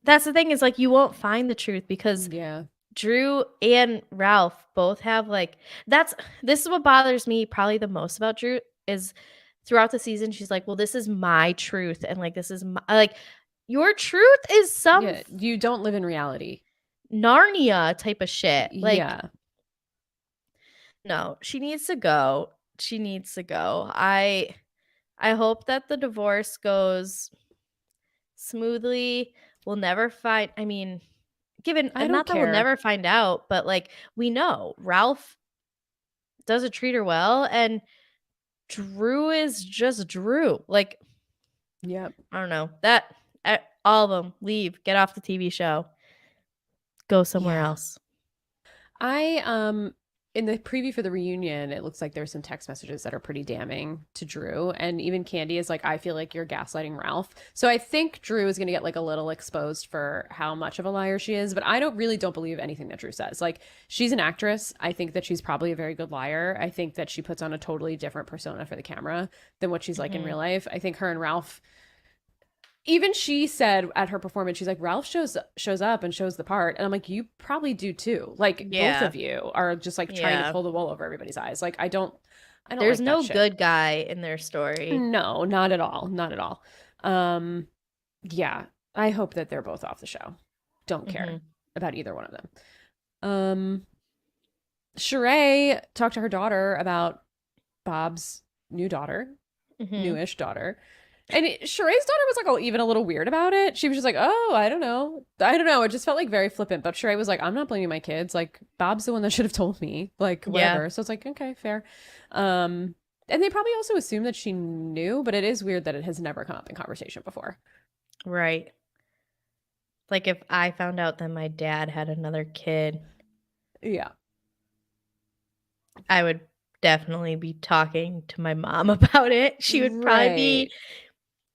that's the thing is like you won't find the truth because yeah, Drew and Ralph both have like that's this is what bothers me probably the most about Drew is throughout the season she's like, "Well, this is my truth," and like this is my like your truth is some yeah, you don't live in reality. Narnia type of shit. Like, Yeah, no, she needs to go. She needs to go. I hope that the divorce goes smoothly. We'll never find I mean, given I and don't not that we'll care. never find out, but like we know Ralph doesn't treat her well and Drew is just Drew. Like, Yep. I don't know. That all of them leave, get off the TV show, go somewhere Yeah. else. I in the preview for the reunion, it looks like there's some text messages that are pretty damning to Drew. And even Candy is like, "I feel like you're gaslighting Ralph." So I think Drew is gonna get like a little exposed for how much of a liar she is, but I don't believe anything that Drew says. Like she's an actress. I think that she's probably a very good liar. I think that she puts on a totally different persona for the camera than what she's like in Mhm. real life. I think her and Ralph, even she said at her performance, she's like, "Ralph shows up and shows the part," and I'm like, "You probably do too. Like both Yeah. of you are just like trying to Yeah. pull the wool over everybody's eyes. Like I don't There's like that no shit. good guy in their story. No, not at all, not at all. Um, yeah, I hope that they're both off the show. Don't care Mhm. about either one of them. Um, Sheree talked to her daughter about Bob's new daughter, Mhm. newish daughter. And Sheree's daughter was like, oh, even a little weird about it. She was just like, "Oh, I don't know. I don't know." It just felt like very flippant. But Sheree was like, "I'm not blaming my kids. Like, Bob's the one that should have told me. Like, Yeah. whatever." So it's like, okay, fair. And they probably also assume that she knew, but it is weird that it has never come up in conversation before. Right. Like if I found out that my dad had another kid, Yeah. I would definitely be talking to my mom about it. She would probably be Right.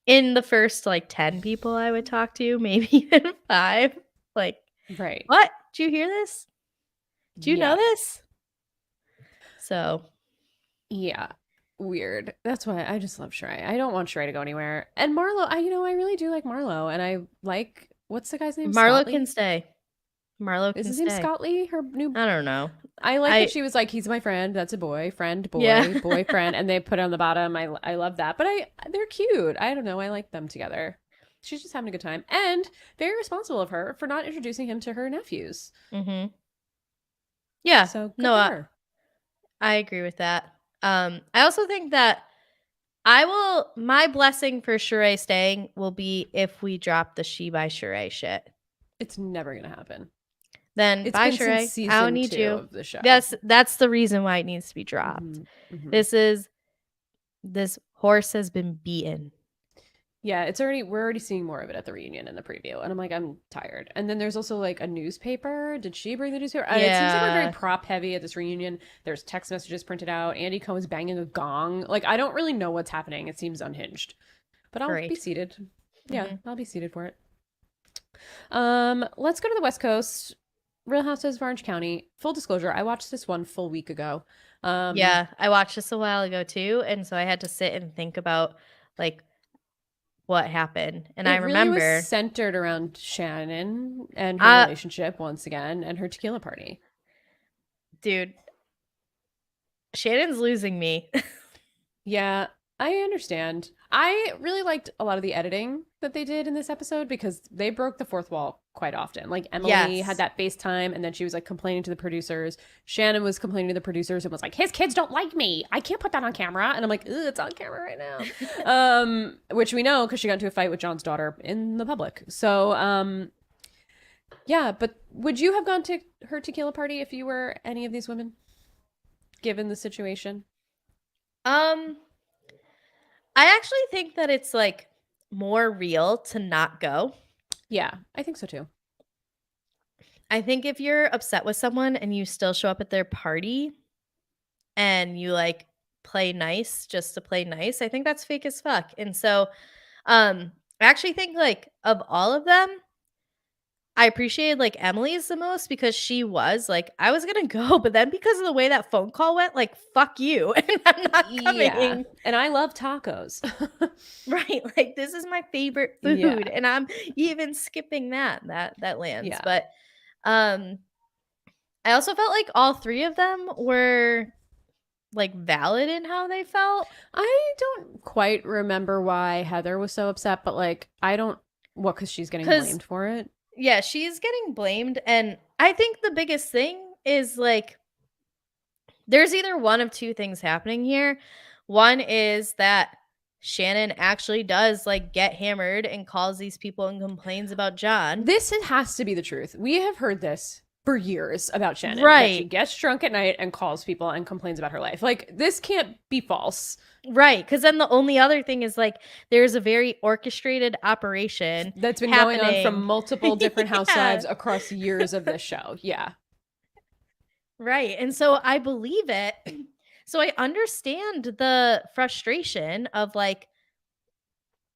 in the first like 10 people I would talk to, maybe even 5. Like, Right. "What? Did you hear this? Do you know Yeah. this?" So, Yeah. Weird. That's why I just love Sheree. I don't want Sheree to go anywhere. And Marlo, I really do like Marlo. And I like, what's the guy's name? Marlo Scott can Lee? stay. Marlo Is can his name stay. Scott Lee? Her new. I don't know. I like that I she was like, "He's my friend. That's a boy. Friend, yeah. boy, boyfriend." And they put it on the bottom. I love that. But they're cute. I don't know. I like them together. She's just having a good time. And very responsible of her for not introducing him to her nephews. Mhm. Yeah. So good No, for her. I agree with that. I also think that I will my blessing for Sheree staying will be if we drop the She by Sheree shit. It's never going to happen. Then It's bye been since Sheree. I don't season need 2 you. of the show. That's the reason why it needs to be dropped. Hmm. Hmm. This is this horse has been beaten. Yeah, we're already seeing more of it at the reunion in the preview. And I'm like, I'm tired. And then there's also like a newspaper. Did she bring the newspaper? It seems like we're very Yeah. prop heavy at this reunion. There's text messages printed out. Andy Cohen's banging a gong. Like, I don't really know what's happening. It seems unhinged. But I'll be Great. seated. Yeah, Mhm. I'll be seated for it. Let's go to the West Coast. Real Housewives of Orange County. Full disclosure, I watched this one full week ago. Yeah, I watched this a while ago too, and so I had to sit and think about like what happened. And I It really was remember, centered around Shannon and her uh, relationship once again and her tequila party. dude, Shannon's losing me. Yeah, I understand. I really liked a lot of the editing that they did in this episode because they broke the fourth wall quite often. Like Emily had Yes. that FaceTime and then she was like complaining to the producers. Shannon was complaining to the producers and was like, his kids don't like me. I can't put that on camera. And I'm like, it's on camera right now. Which we know because she got into a fight with John's daughter in the public. So, yeah, but would you have gone to her tequila party if you were any of these women, given the situation? Um, I actually think that it's like more real to not go. Yeah, I think so too. I think if you're upset with someone and you still show up at their party and you like play nice just to play nice, I think that's fake as fuck. And so I actually think like of all of them, I appreciated like Emily's the most because she was like, I was gonna go, but then because of the way that phone call went, like fuck you, and I'm not Yeah. coming. And I love tacos. Right, like this is my favorite food, Yeah. and I'm even skipping that lands. Yeah. But um, I also felt like all three of them were like valid in how they felt. I don't quite remember why Heather was so upset, but like, I don't, what, because she's getting 'Cause blamed for it? yeah, she's getting blamed, and I think the biggest thing is like there's either one of two things happening here. One is that Shannon actually does like get hammered and calls these people and complains about John. This has to be the truth. We have heard this for years about Shannon. That she Right. gets drunk at night and calls people and complains about her life. Like, this can't be false. Right. Because then the only other thing is like there's a very orchestrated operation That's been going on happening. from multiple different Yeah. housewives across years of this show. Yeah. Right. And so I believe it. So I understand the frustration of like,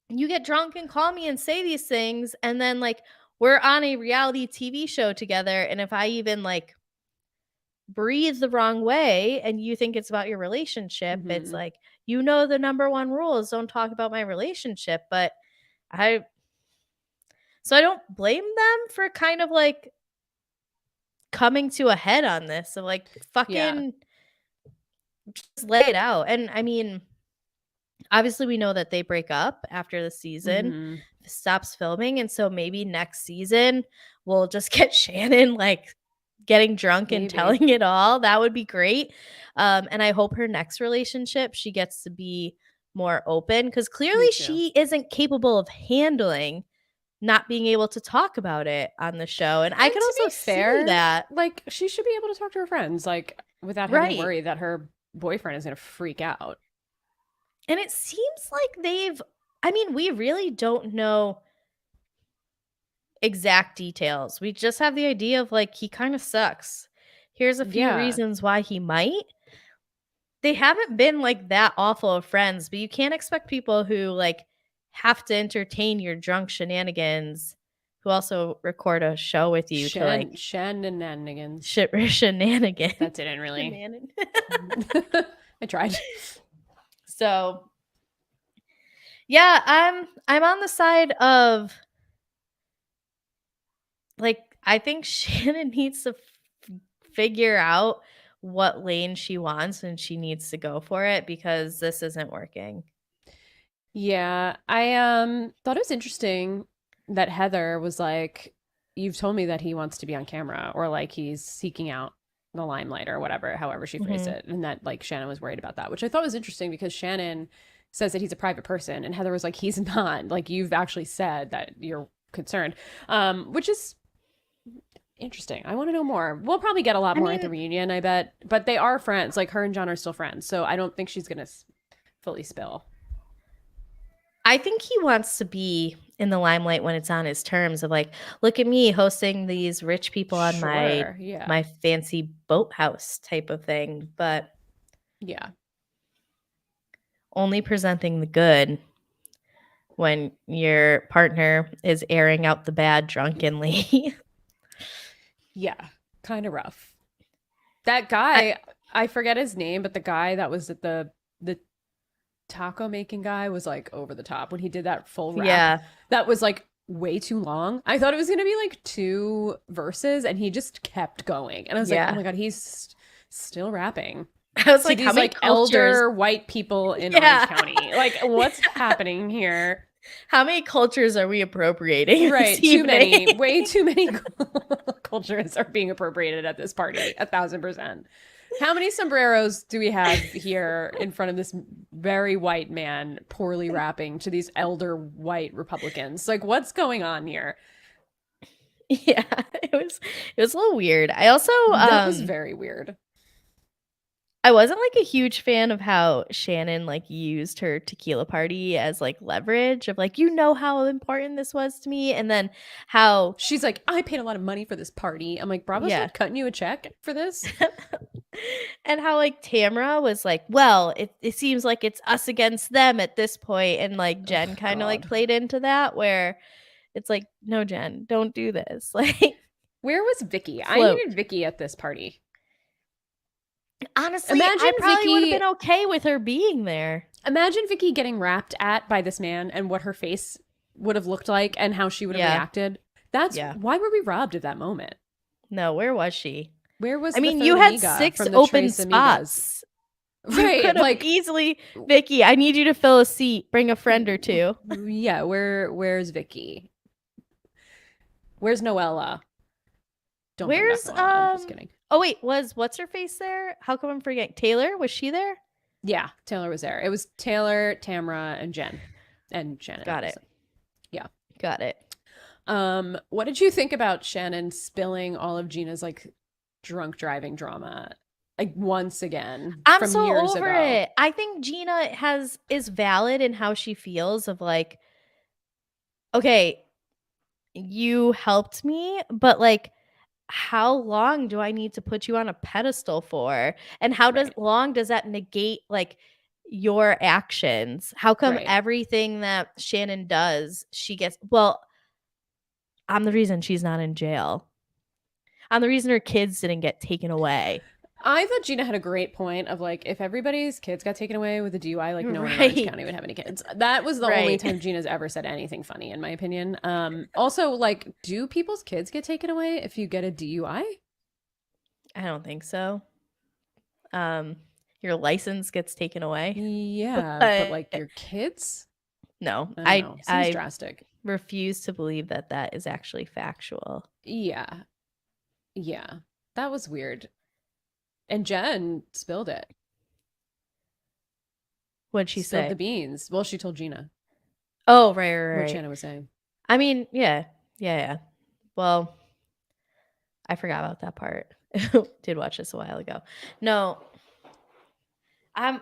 you get drunk and call me and say these things. And then like, we're on a reality TV show together. And if I even like breathe the wrong way and you think it's about your relationship, it's Mhm. like, you know, the number one rule is don't talk about my relationship. But I, so I don't blame them for kind of like coming to a head on this of like fucking just lay it out. And I mean, obviously we know that they break up after the season Mhm. stops filming, and so maybe next season we'll just get Shannon like getting drunk and Maybe. telling it all. That would be great. And I hope her next relationship she gets to be more open because clearly Me too. she isn't capable of handling not being able to talk about it on the show. And I And can to be also fair, see that. like, she should be able to talk to her friends, like, without having Right. to worry that her boyfriend is going to freak out. And it seems like I mean, we really don't know exact details. We just have the idea of like he kind of sucks. Here's a few Yeah. reasons why he might. They haven't been like that awful of friends, but you can't expect people who like have to entertain your drunk shenanigans who also record a show with you to like Shenanigans. shenanigans. That didn't really. I tried. So yeah, I'm on the side of like I think Shannon needs to figure out what lane she wants and she needs to go for it because this isn't working. Yeah, I thought it was interesting that Heather was like, "You've told me that he wants to be on camera, or like he's seeking out the limelight, or whatever, however she phrased it," and that like Shannon was worried about that, which I thought was interesting because Shannon says that he's a private person, and Heather was like, "He's not. Like you've actually said that you're concerned," which is interesting. I want to know more. We'll probably get a lot more at the reunion, I bet, but they are friends. Like her and John are still friends, so I don't think she's gonna fully spill. I think he wants to be in the limelight when it's on his terms of like, look at me hosting these rich people on my fancy boathouse type of thing, but yeah, only presenting the good when your partner is airing out the bad drunkenly. yeah. kind of rough. That guy, I forget his name, but the guy that was at the taco making guy was like over the top when he did that full rap. Yeah. That was like way too long. I thought it was gonna be like 2 verses, and he just kept going. And I was like, oh my god, he's still rapping. I was To like, these how many like cultures? elder white people in Orange County. Like, what's happening here? How many cultures are we appropriating? Right, too many. Way too many cultures are being appropriated at this party. 1,000%. How many sombreros do we have here in front of this very white man poorly rapping to these elder white Republicans? Like, what's going on here? Yeah, it was a little weird. I also That was very weird. I wasn't like a huge fan of how Shannon like used her tequila party as like leverage of like, you know how important this was to me, and then how she's like, I paid a lot of money for this party. I'm like, Bravo's not cutting you a check for this. And how like Tamra was like, well, it seems like it's us against them at this point, and like Jen kind of like played into that where it's like, no, Jen, don't do this. Like, where was Vicky? I needed Vicky at this party. Honestly, I probably would have been okay with her being there. Imagine Vicky getting rapped at by this man and what her face would have looked like and how she would have reacted. That's why were we robbed of that moment? No, where was she? Where was I mean, you had 6 open spots. Right, like easily, Vicky, I need you to fill a seat. Bring a friend or two. Yeah, where's Vicky? Where's Noella? Don't where's Noella. I'm just kidding. Oh wait, what's her face there? How come I'm forgetting? Taylor, was she there? Yeah, Taylor was there. It was Taylor, Tamra, and Jen, and Shannon. Got it. Yeah, got it. What did you think about Shannon spilling all of Gina's like drunk driving drama, like once again? I'm from so years over ago? it. I think Gina is valid in how she feels of like, okay, you helped me, but like, how long do I need to put you on a pedestal for? And how long does that negate like your actions? How come everything that Shannon does, she gets, well, I'm the reason she's not in jail. I'm the reason her kids didn't get taken away. I thought Gina had a great point of like, if everybody's kids got taken away with a DUI, like no one in Orange County would have any kids. That was the only time Gina's ever said anything funny, in my opinion. Also, like, do people's kids get taken away if you get a DUI? I don't think so. Your license gets taken away. Yeah, but like your kids? No, I don't know. Seems drastic. Refuse to believe that is actually factual. Yeah, that was weird. And Jen spilled it. What'd she say? Spilled the beans. Well, she told Gina. Oh, right. What Shannon was saying. I mean, yeah. Well, I forgot about that part. Did watch this a while ago. No, I'm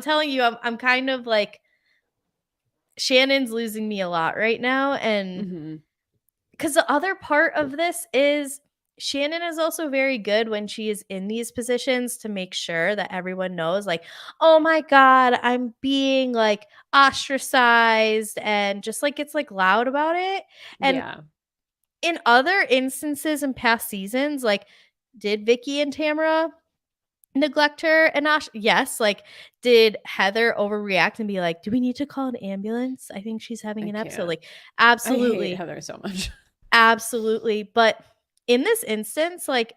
telling you, I'm kind of like, Shannon's losing me a lot right now, and because the other part of this is Shannon is also very good when she is in these positions to make sure that everyone knows, like, oh my God, I'm being like ostracized, and just like it's like loud about it. And in other instances in past seasons, like, did Vicky and Tamra neglect her and Ash? Yes. Like, did Heather overreact and be like, do we need to call an ambulance? I think she's having an episode. Like, absolutely. I hate Heather so much. Absolutely. But in this instance, like,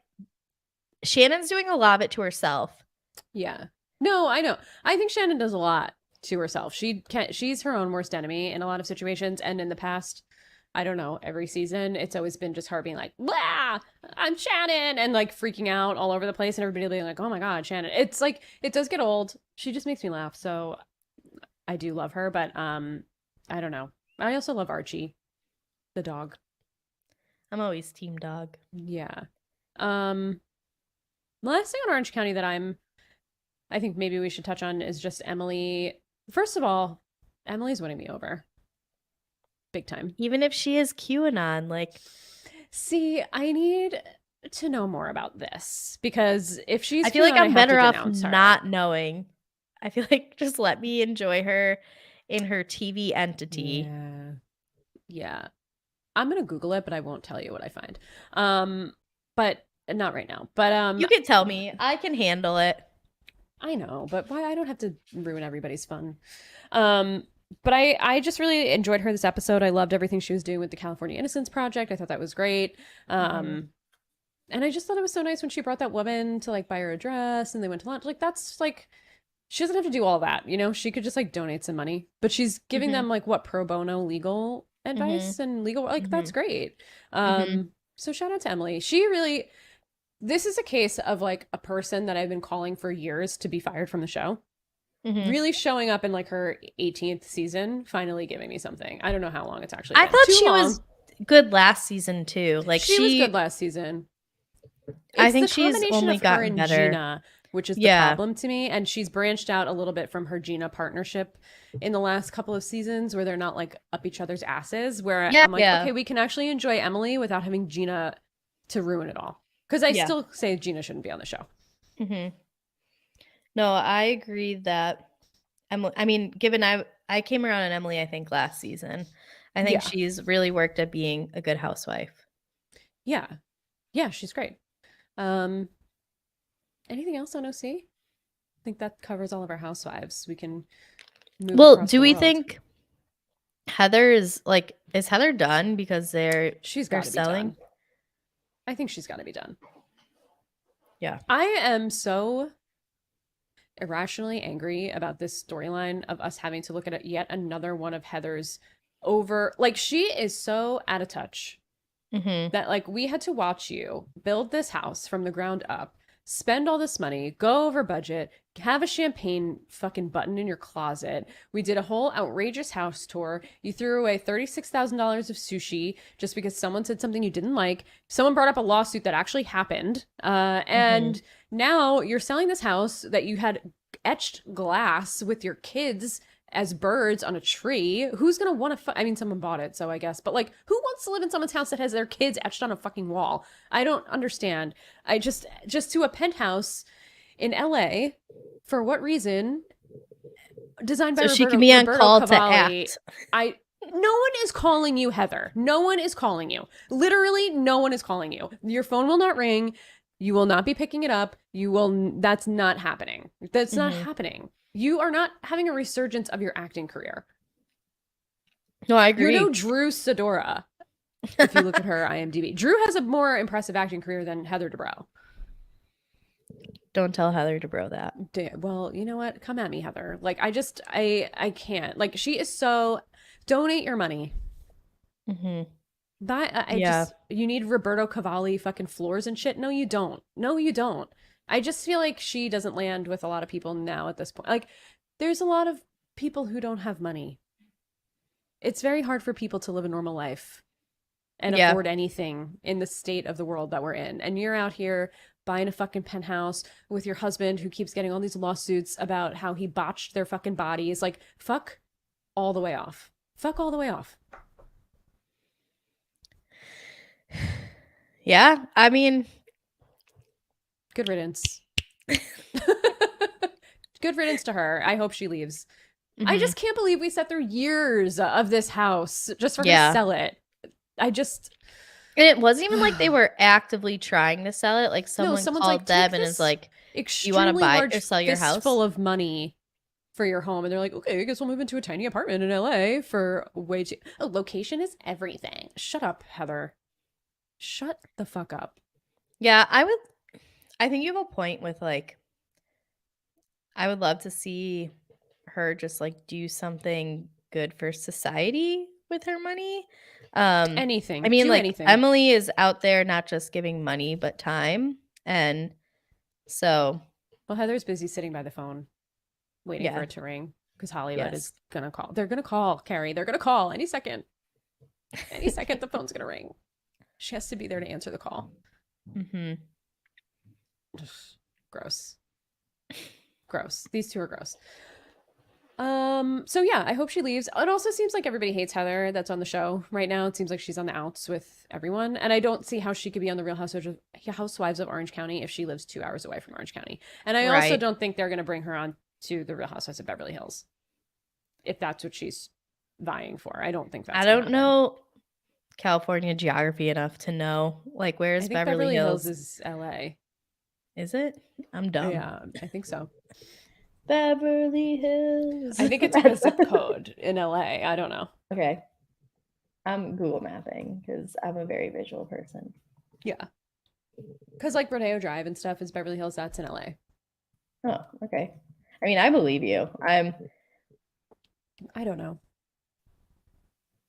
Shannon's doing a lot of it to herself. Yeah. No, I know. I think Shannon does a lot to herself. She's her own worst enemy in a lot of situations. And in the past, I don't know, every season, it's always been just her being like, blah, I'm Shannon, and like freaking out all over the place, and everybody being like, oh my God, Shannon. It's like, it does get old. She just makes me laugh. So I do love her, but I don't know. I also love Archie, the dog. I'm always team dog. Yeah. The last thing on Orange County that I think maybe we should touch on is just Emily. First of all, Emily's winning me over. Big time. Even if she is QAnon, like. See, I need to know more about this, because if she's I feel like I'm better off not knowing. I feel like just let me enjoy her in her TV entity. Yeah. I'm going to Google it, but I won't tell you what I find. But not right now. But You can tell me. I can handle it. I know, but why I don't have to ruin everybody's fun. Um, but I just really enjoyed her this episode. I loved everything she was doing with the California Innocence Project. I thought that was great. And I just thought it was so nice when she brought that woman to like buy her a dress and they went to lunch. Like that's like she doesn't have to do all that, you know? She could just like donate some money. But she's giving them like what pro bono legal advice and legal like that's great. So shout out to Emily. She really this is a case of like a person that I've been calling for years to be fired from the show. Really showing up in like her 18th season, finally giving me something. I don't know how long it's actually been. I thought Too she long. was good last season too. Like she was good last season. I think she's only gotten better. Gina, which is the problem to me. And she's branched out a little bit from her Gina partnership in the last couple of seasons where they're not like up each other's asses. Where I'm like, okay, we can actually enjoy Emily without having Gina to ruin it all. Because I still say Gina shouldn't be on the show. No, I agree that Emily, I mean, given I came around on Emily, I think last season. I think she's really worked at being a good housewife. Yeah. Yeah, she's great. Anything else on OC? I think that covers all of our housewives. We can move. Well, do we think Heather is Heather done because they're selling? I think she's got to be done. Yeah. I am so irrationally angry about this storyline of us having to look at yet another one of Heather's over. Like, she is so out of touch that, like, we had to watch you build this house from the ground up, spend all this money, go over budget, have a champagne fucking button in your closet. We did a whole outrageous house tour. You threw away $36,000 of sushi just because someone said something you didn't like. Someone brought up a lawsuit that actually happened. And now you're selling this house that you had etched glass with your kids as birds on a tree. Who's gonna want to I mean, someone bought it, so I guess, but like, who wants to live in someone's house that has their kids etched on a fucking wall? I don't understand. I just to a penthouse in LA, for what reason? Designed by so she can be on call Cavalli. to act. No one is calling you, Heather. No one is calling you. Literally, no one is calling you. Your phone will not ring. You will not be picking it up. That's not happening. That's not happening. You are not having a resurgence of your acting career. No, I agree. You're no Drew Sidora. If you look at her IMDb, Drew has a more impressive acting career than Heather Dubrow. Don't tell Heather Dubrow that. Well, you know what? Come at me, Heather. Like, I can't. Like, she is so. Donate your money. Just you need Roberto Cavalli fucking floors and shit. No, you don't. No, you don't. I just feel like she doesn't land with a lot of people now at this point. Like, there's a lot of people who don't have money. It's very hard for people to live a normal life and afford anything in the state of the world that we're in. And you're out here buying a fucking penthouse with your husband who keeps getting all these lawsuits about how he botched their fucking bodies. Like, fuck all the way off. Fuck all the way off. Yeah, I mean, good riddance. Good riddance to her. I hope she leaves. I just can't believe we sat through years of this house just for her to sell it. And it wasn't even like they were actively trying to sell it. Like, someone's called like, Deb and is like, you want to buy or sell your house? Full of money for your home. And they're like, okay, I guess we'll move into a tiny apartment in LA for way too. Oh, location is everything. Shut up, Heather. Shut the fuck up. Yeah, I think you have a point with, like, I would love to see her just like do something good for society with her money. Anything. I mean, do like, anything. Emily is out there not just giving money but time, and so Heather's busy sitting by the phone waiting for it to ring because Hollywood is gonna call. They're gonna call, Carrie. They're gonna call any second. Any second the phone's gonna ring. She has to be there to answer the call. Gross. These two are gross. So yeah, I hope she leaves. It also seems like everybody hates Heather that's on the show right now. It seems like she's on the outs with everyone. And I don't see how she could be on the Real Housewives of Orange County if she lives 2 hours away from Orange County. And I also don't think they're going to bring her on to the Real Housewives of Beverly Hills. If that's what she's vying for. I don't think that's I don't know. California geography enough to know, like, I where's think Beverly Beverly Hills Hills? is LA. Is it? I'm dumb. Yeah, I think so. Beverly Hills. I think it's like a zip code in LA. I don't know. Okay. I'm Google mapping because I'm a very visual person. Yeah. Because like Rodeo Drive and stuff is Beverly Hills. That's in LA. Oh, okay. I mean, I believe you. I don't know.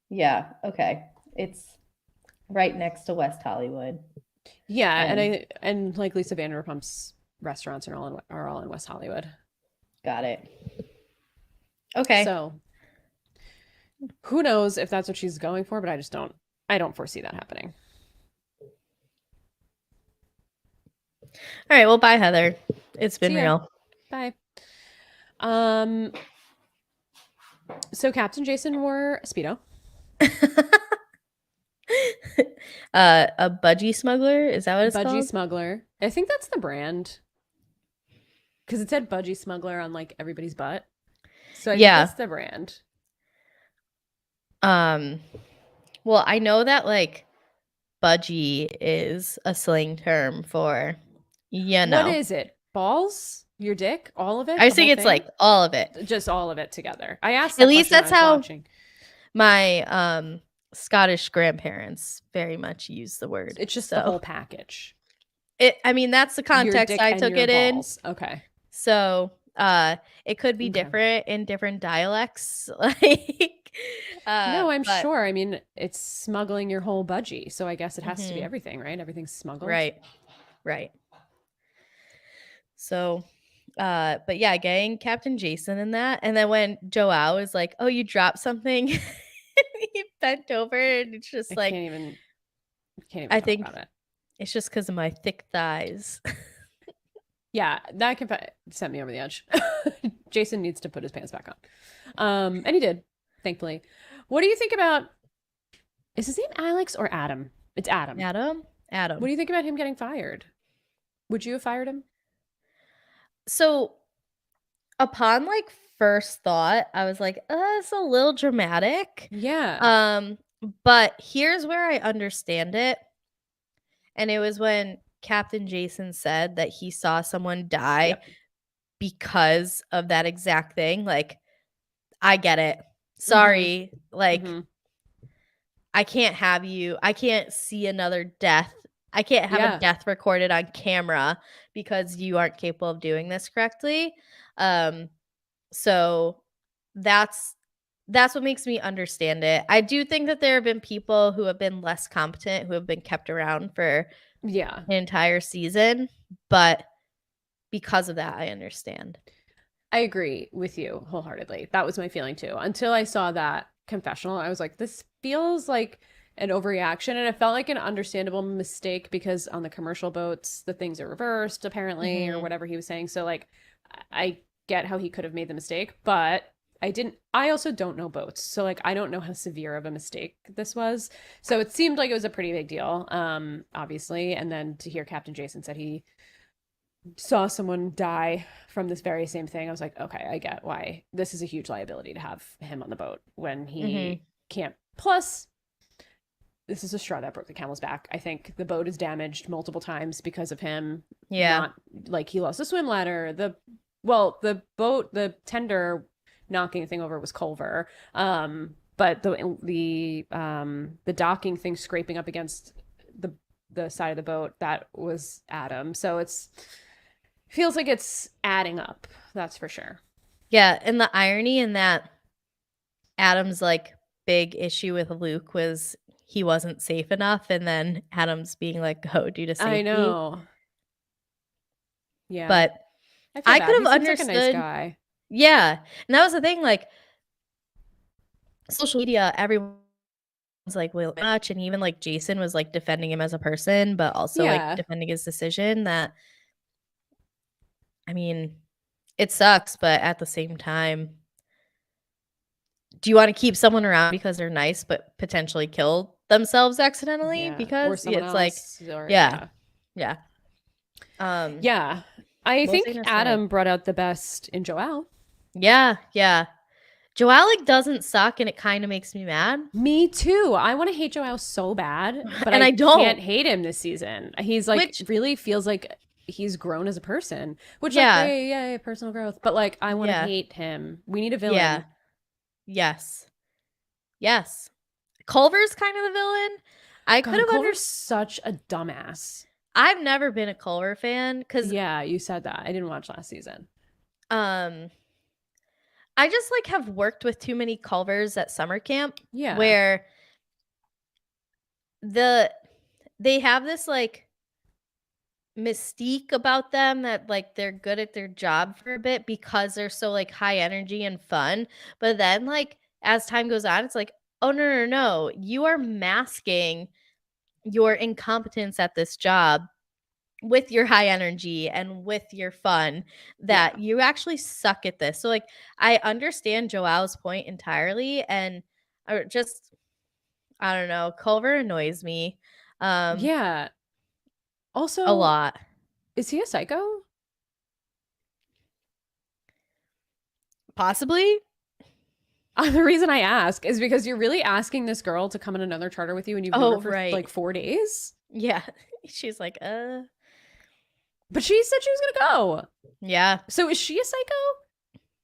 Yeah, okay. It's right next to West Hollywood. Yeah, And and like Lisa Vanderpump's restaurants are all in West Hollywood. got it. Okay. So who knows if that's what she's going for, but I don't foresee that happening. All right. Well, bye, Heather. It's been See ya. real. Bye. So Captain Jason wore a Speedo. A budgie smuggler, is that what it's Budgie called? Smuggler. I think that's the brand. Because it said Budgie Smuggler on like everybody's butt. So I think Yeah. that's the brand. Well, I know that like budgie is a slang term for, What is it? Balls? Your dick? All of it? I The think whole it's thing? like all of it. Just all of it together. I asked At that least question that's when I was how watching. my Scottish grandparents very much use the word. It's just the whole package. I mean, that's the Your context dick I and took your it in. balls. Okay. So it could be Okay. different in different dialects. Like No, I'm but- sure. I mean, it's smuggling your whole budgie. So I guess it has to be Mhm. everything, right? Everything's smuggled. Right. So but yeah, getting Captain Jason in that. And then when Joao is like, "Oh, you dropped something," he bent over and it's just I like can't even I talk think about it. it's just because of my thick thighs. Yeah, that sent me over the edge. Jason needs to put his pants back on. And he did, thankfully. What do you think about, is his name Alex or Adam? It's Adam. Adam. What do you think about him getting fired? Would you have fired him? So upon like first thought, I was like, it's a little dramatic. Yeah. But here's where I understand it. And it was when Captain Jason said that he saw someone die because of that exact thing. Like, I get it. Sorry. Like, I can't have you. I can't see another death. I can't have a death recorded on camera because you aren't capable of doing this correctly. So that's what makes me understand it. I do think that there have been people who have been less competent who have been kept around for an entire season, but because of that, I understand. I agree with you wholeheartedly. That was my feeling too. Until I saw that confessional, I was like, this feels like an overreaction. And it felt like an understandable mistake because on the commercial boats, the things are reversed apparently, or whatever he was saying. So like, I get how he could have made the mistake, but I also don't know boats. So like, I don't know how severe of a mistake this was. So it seemed like it was a pretty big deal, obviously. And then to hear Captain Jason said he saw someone die from this very same thing, I was like, okay, I get why this is a huge liability to have him on the boat when he can't. Plus, this is a straw that broke the camel's back. I think the boat is damaged multiple times because of him. Not like he lost a swim ladder. The boat, the tender knocking thing over was Culver. But the docking thing scraping up against the side of the boat, that was Adam. So feels like it's adding up. That's for sure. Yeah, and the irony in that Adam's like big issue with Luke was he wasn't safe enough, and then Adam's being like, "Go due to safety." I know. Yeah, but I could have understood. Like a nice guy. Yeah, and that was the thing. Like social media, everyone's like way much, and even like Jason was like defending him as a person, but also like defending his decision. That, I mean, it sucks, but at the same time, do you want to keep someone around because they're nice but potentially kill themselves accidentally because it's like yeah. I think Adam brought out the best in Joao. Yeah, Joelle like doesn't suck, and it kind of makes me mad. Me too. I want to hate Joel so bad, but And I I can't don't. hate him this season. He's like Which, really feels like he's grown as a person, which like yeah, great, yay, personal growth. But like I want to yeah, hate him. We need a yeah, villain. yes, yes. Culver's kind of the villain. I could God, have Culver's understood. such a dumbass. I've never been a Culver fan because Yeah, you said that. I didn't watch last season. um I just like have worked with too many Culvers at summer camp Yeah. where the they have this like mystique about them that like they're good at their job for a bit because they're so like high energy and fun. But then like as time goes on, it's like, oh no, you are masking your incompetence at this job with your high energy and with your fun, Yeah. that you actually suck at this. So like I understand Joelle's point entirely, and just I don't know, Culver annoys me Yeah. a Also, lot. is he a psycho? Possibly. The reason I ask is because you're really asking this girl to come on another charter with you and you've known her Oh, for right. like 4 days. Yeah. She's like, But she said she was gonna go. yeah. So is she a psycho?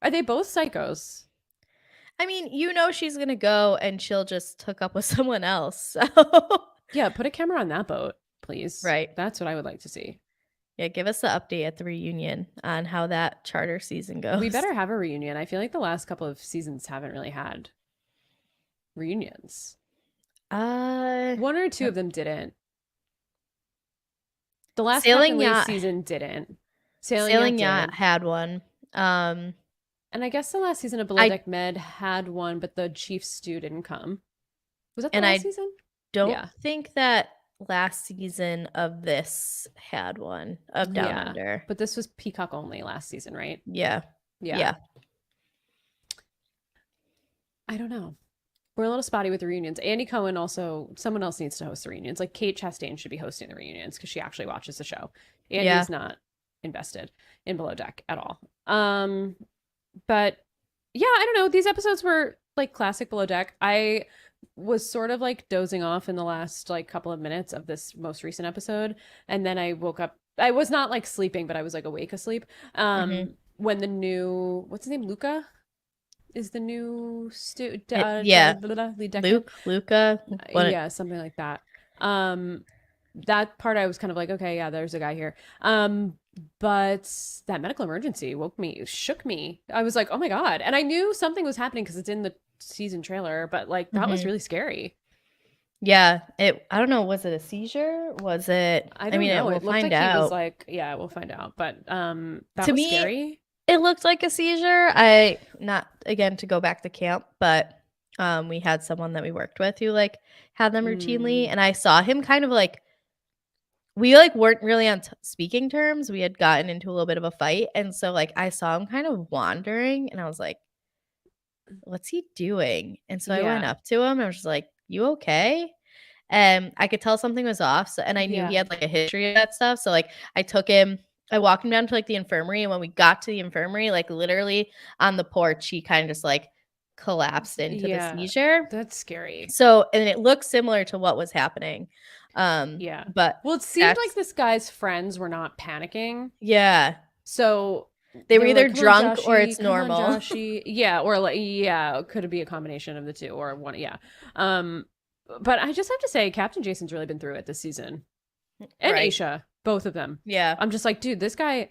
Are they both psychos? I mean, she's gonna go and she'll just hook up with someone else. So Yeah, put a camera on that boat, please. right. That's what I would like to see. Yeah, give us the update at the reunion on how that charter season goes. We better have a reunion. I feel like the last couple of seasons haven't really had reunions. One or two of them didn't. The last Captain Sailing Lee Yacht season didn't. Sailing Yacht Sailing Yacht did. had one. And I guess the last season of Below I Deck Med had one, but the chief stew didn't come. Was that the and last I season? don't Yeah. think that last season of this had one of Down Yeah. Under. But this was Peacock only last season, right? Yeah. Yeah. Yeah. I don't know. We're a little spotty with the reunions. Andy Cohen also, someone else needs to host the reunions. Like Kate Chastain should be hosting the reunions because she actually watches the show. Andy's not invested in Below Deck at all. But yeah, I don't know. These episodes were like classic Below Deck. I was sort of like dozing off in the last like couple of minutes of this most recent episode, and then I woke up. I was not like sleeping, but I was like awake asleep. When the new what's his name, Luca, is the new Yeah. lead deck. Luca. Yeah, something like that. That part I was kind of like, okay, yeah, there's a guy here. But that medical emergency shook me. I was like, oh my God. And I knew something was happening because it's in the season trailer, but like that was really scary. Yeah. I don't know, was it a seizure? Was it I don't know. we'll It looked find like he was out. like, yeah, we'll find out. But that To was me, scary. it looked like a seizure. I not again to go back to camp, but we had someone that we worked with who like had them routinely, and I saw him kind of like we like weren't really on speaking terms. We had gotten into a little bit of a fight, and so like I saw him kind of wandering, and I was like, "What's he doing?" And so I went Yeah. up to him and I was just like, "You okay?" And I could tell something was off. So, and I knew he Yeah. had like a history of that stuff. So like I walked him down to like the infirmary, and when we got to the infirmary, like literally on the porch, he kind of just like collapsed into the seizure. That's scary. So, and it looked similar to what was happening. Yeah. But Well, it seemed like this guy's friends were not panicking. yeah. So They were either like, drunk Joshie, or it's come on, normal. Joshie. Yeah, or like could it be a combination of the two or one? Yeah. But I just have to say, Captain Jason's really been through it this season, and Right. Aisha, both of them. Yeah. I'm just like, dude, this guy.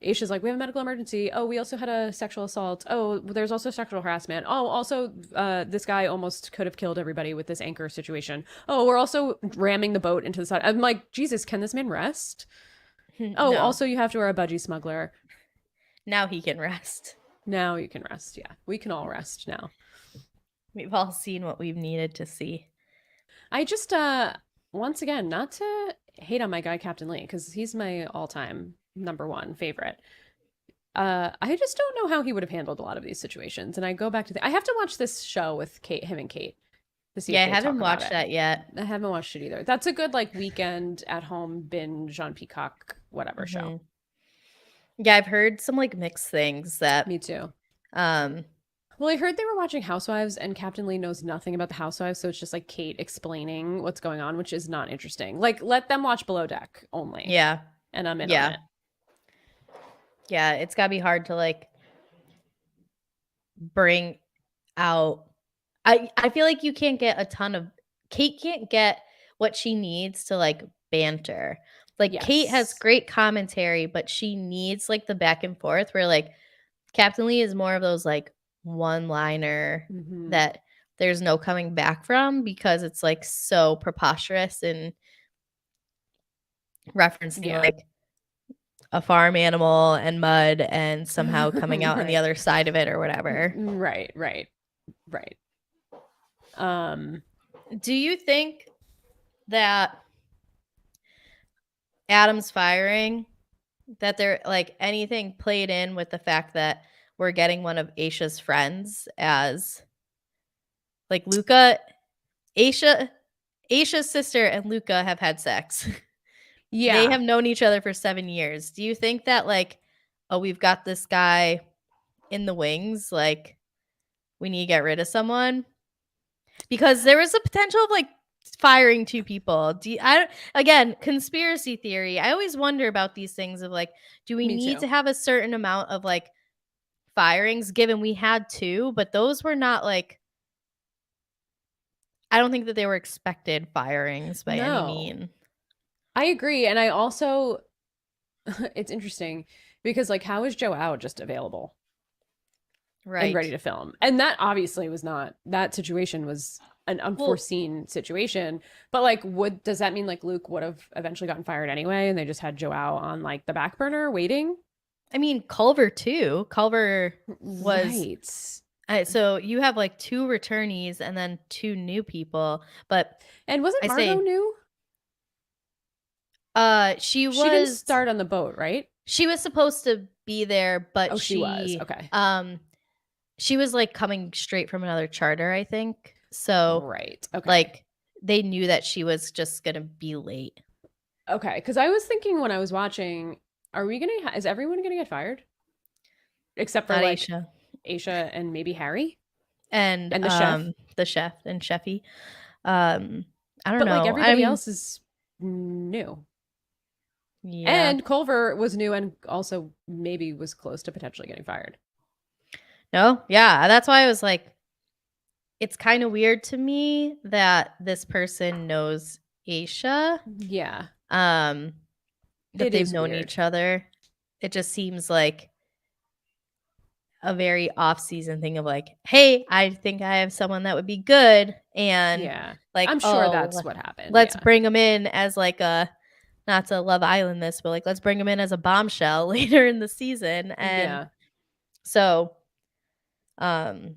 Aisha's like, we have a medical emergency. Oh, we also had a sexual assault. Oh, there's also sexual harassment. Oh, also, this guy almost could have killed everybody with this anchor situation. Oh, we're also ramming the boat into the side. I'm like, Jesus, can this man rest? Oh, No. also, you have to wear a Budgie Smuggler. Now he can rest. Now you can rest. Yeah, we can all rest now. We've all seen what we've needed to see. I just, once again, not to hate on my guy, Captain Lee, because he's my all-time #1 favorite. I just don't know how he would have handled a lot of these situations. And I go back to I have to watch this show with him and Kate to see. Yeah, if I haven't watched that yet. I haven't watched it either. That's a good like weekend at home binge on Peacock, whatever show. Yeah, I've heard some like mixed things that Me too. Well, I heard they were watching Housewives, and Captain Lee knows nothing about the Housewives, so it's just like Kate explaining what's going on, which is not interesting. Like, let them watch Below Deck only, Yeah. and I'm in on Yeah. it. Yeah. It's gotta be hard to like bring out. I feel like you can't get a ton of Kate can't get what she needs to like banter. Like Kate has Yes. great commentary, but she needs like the back and forth where like Captain Lee is more of those like one liner Hmm. that there's no coming back from because it's like so preposterous and referencing Yeah. like a farm animal and mud and somehow coming out on the Right. other side of it or whatever. Right. Right. Right. Um. Do you think that Adam's firing, that there like anything played in with the fact that we're getting one of Aisha's friends as like Luca, Aisha, Aisha's sister and Luca have had sex. They Yeah. have known each other for 7 years. Do you think that like, oh, we've got this guy in the wings, like we need to get rid of someone? Because there was a potential of like firing two people. Again, conspiracy theory. I always wonder about these things of like, do we Me need too. to have a certain amount of like firings given we had two, but those were not like, I don't think that they were expected firings by any No, mean. I agree, and I also it's interesting because like, how is Joao just available and ready Right. to film? And that obviously was not that situation was an Well, unforeseen situation. But like, would does that mean like Luke would have eventually gotten fired anyway, and they just had Joao on like the back burner waiting? I mean, Culver too. Culver was Right. so you have like two returnees and then two new people, but And wasn't I Margot say new? she She didn't was start on the boat, right? she was supposed to be there, but Oh, she was. Okay. she was like coming straight from another charter, I think. So Right. Okay. like they knew that she was just gonna be late. Okay. Because I was thinking when I was watching, are we gonna? Is everyone gonna get fired except for Not like Aisha. Aisha and maybe Harry And and the chef? the chef and Chefy. Um I don't But like know. I everybody mean, else is new. yeah. And Culver was new and also maybe was close to potentially getting fired. No, yeah. That's why I was like, it's kind of weird to me that this person knows Aisha. Yeah, Um, that it they've is known weird. each other. It just seems like a very off-season thing of like, hey, I think I have someone that would be good, and Yeah. like, I'm sure oh, that's what happened. let's Yeah. bring them in as like a not to Love Island this, but like let's bring them in as a bombshell later in the season, and Yeah. so um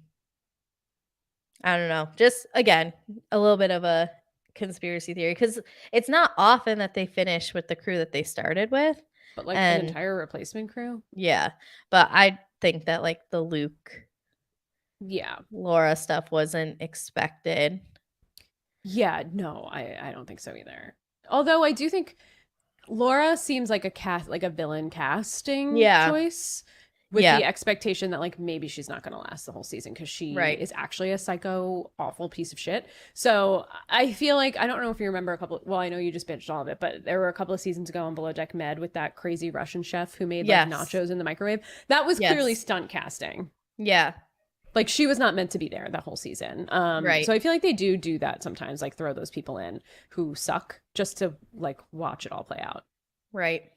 I don't know. Just again, a little bit of a conspiracy theory because it's not often that they finish with the crew that they started with. But like an And entire replacement crew? yeah, but I think that like the Luke Yeah. Laura stuff wasn't expected. Yeah, no, I don't think so either. Although I do think Laura seems like like a villain casting Yeah. choice with Yeah. the expectation that like maybe she's not going to last the whole season because she Right. is actually a psycho awful piece of shit. So I feel like I don't know if you remember well, I know you just binged all of it, but there were a couple of seasons ago on Below Deck Med with that crazy Russian chef who made like Yes. nachos in the microwave. That was clearly Yes. stunt casting. Yeah. Like she was not meant to be there that whole season. So Right. I feel like they do that sometimes, like throw those people in who suck just to like watch it all play out. Right.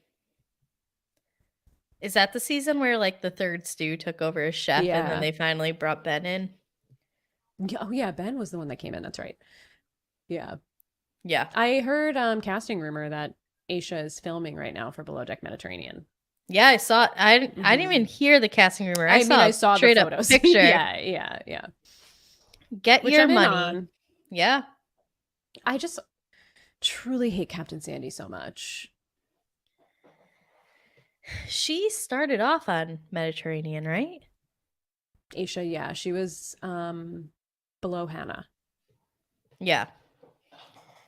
Is that the season where like the third stew took over as chef and then Yeah. they finally brought Ben in? Oh yeah, Ben was the one that came in. That's right. Yeah. Yeah. I heard casting rumor that Aisha is filming right now for Below Deck Mediterranean. Yeah, I saw it. I didn't Mhm. even hear the casting rumor. I I mean, I saw saw the straight up photos. picture. Yeah. Get Which your I'm in money. on. Yeah. I just truly hate Captain Sandy so much. She started off on Mediterranean, right? Aisha, yeah, she was below Hannah. Yeah.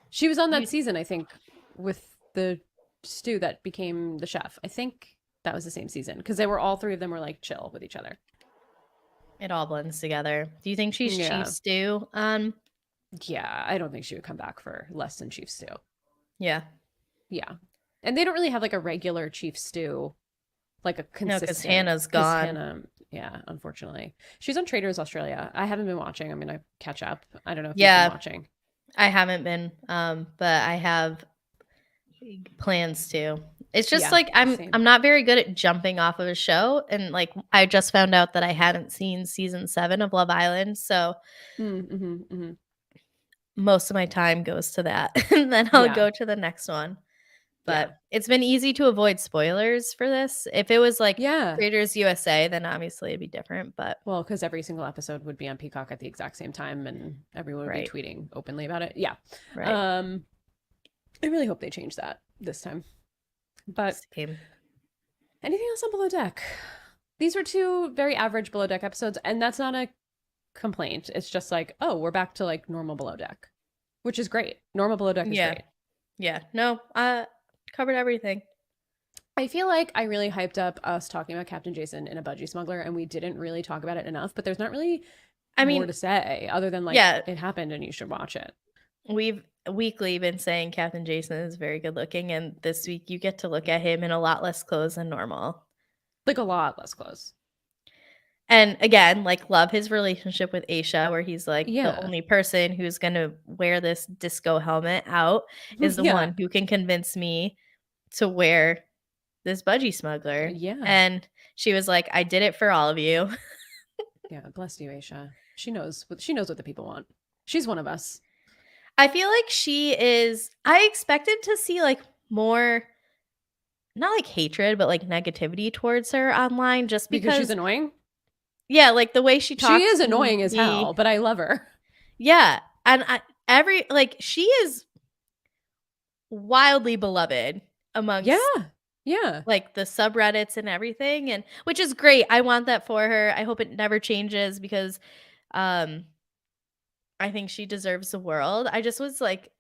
She was on You that season, I think, with the stew that became the chef. I think that was the same season because they were all three of them were like chill with each other. It all blends together. Do you think she's Chief Yeah. Stew on? Yeah, I don't think she would come back for less than Chief Stew. Yeah. Yeah. And they don't really have like a regular Chief Stew, like a No, because consistent, Hannah's because gone. Hannah, yeah, unfortunately. She's on Traders Australia. I haven't been watching. I'm gonna catch up. I don't know if you've been Yeah, watching. I haven't been, but I have plans to. It's just Yeah, like same. I'm not very good at jumping off of a show, and like I just found out that I hadn't seen season 7 of Love Island, so Mm-hmm, mm-hmm. most of my time goes to that, and then I'll Yeah, go to the next one. yeah, But it's been easy to avoid spoilers for this. If it was like yeah. Creators USA, then obviously it'd be different. But Well, because every single episode would be on Peacock at the exact same time, and everyone would be right, tweeting openly about it. Yeah. right, Um, I really hope they change that this time. But same. anything else on Below Deck? These were two very average Below Deck episodes, and that's not a complaint. It's just like, oh, we're back to like normal Below Deck, which is great. Normal Below Deck is Yeah, great. yeah. No, covered everything. I feel like I really hyped up us talking about Captain Jason in a Budgie Smuggler, and we didn't really talk about it enough, but there's not really I more mean, to say other than like yeah, it happened and you should watch it. we've weekly been saying Captain Jason is very good looking, and this week you get to look at him in a lot less clothes than normal. Like a lot less close. And again, like love his relationship with Aisha, where he's like the Yeah. only person who's gonna wear this disco helmet out is the Yeah. one who can convince me to wear this budgie smuggler. Yeah. And she was like, I did it for all of you. Yeah. Bless you, Aisha. She knows what the people want. She's one of us. I feel like I expected to see like more, not like hatred, but like negativity towards her online just Because she's because, annoying. yeah, like the way she She talks is can annoying as be, hell, but I love her. yeah. And she is wildly beloved Yeah. amongst Yeah. like the subreddits and everything, and which is great. I want that for her. I hope it never changes because um I think she deserves the world. I just was like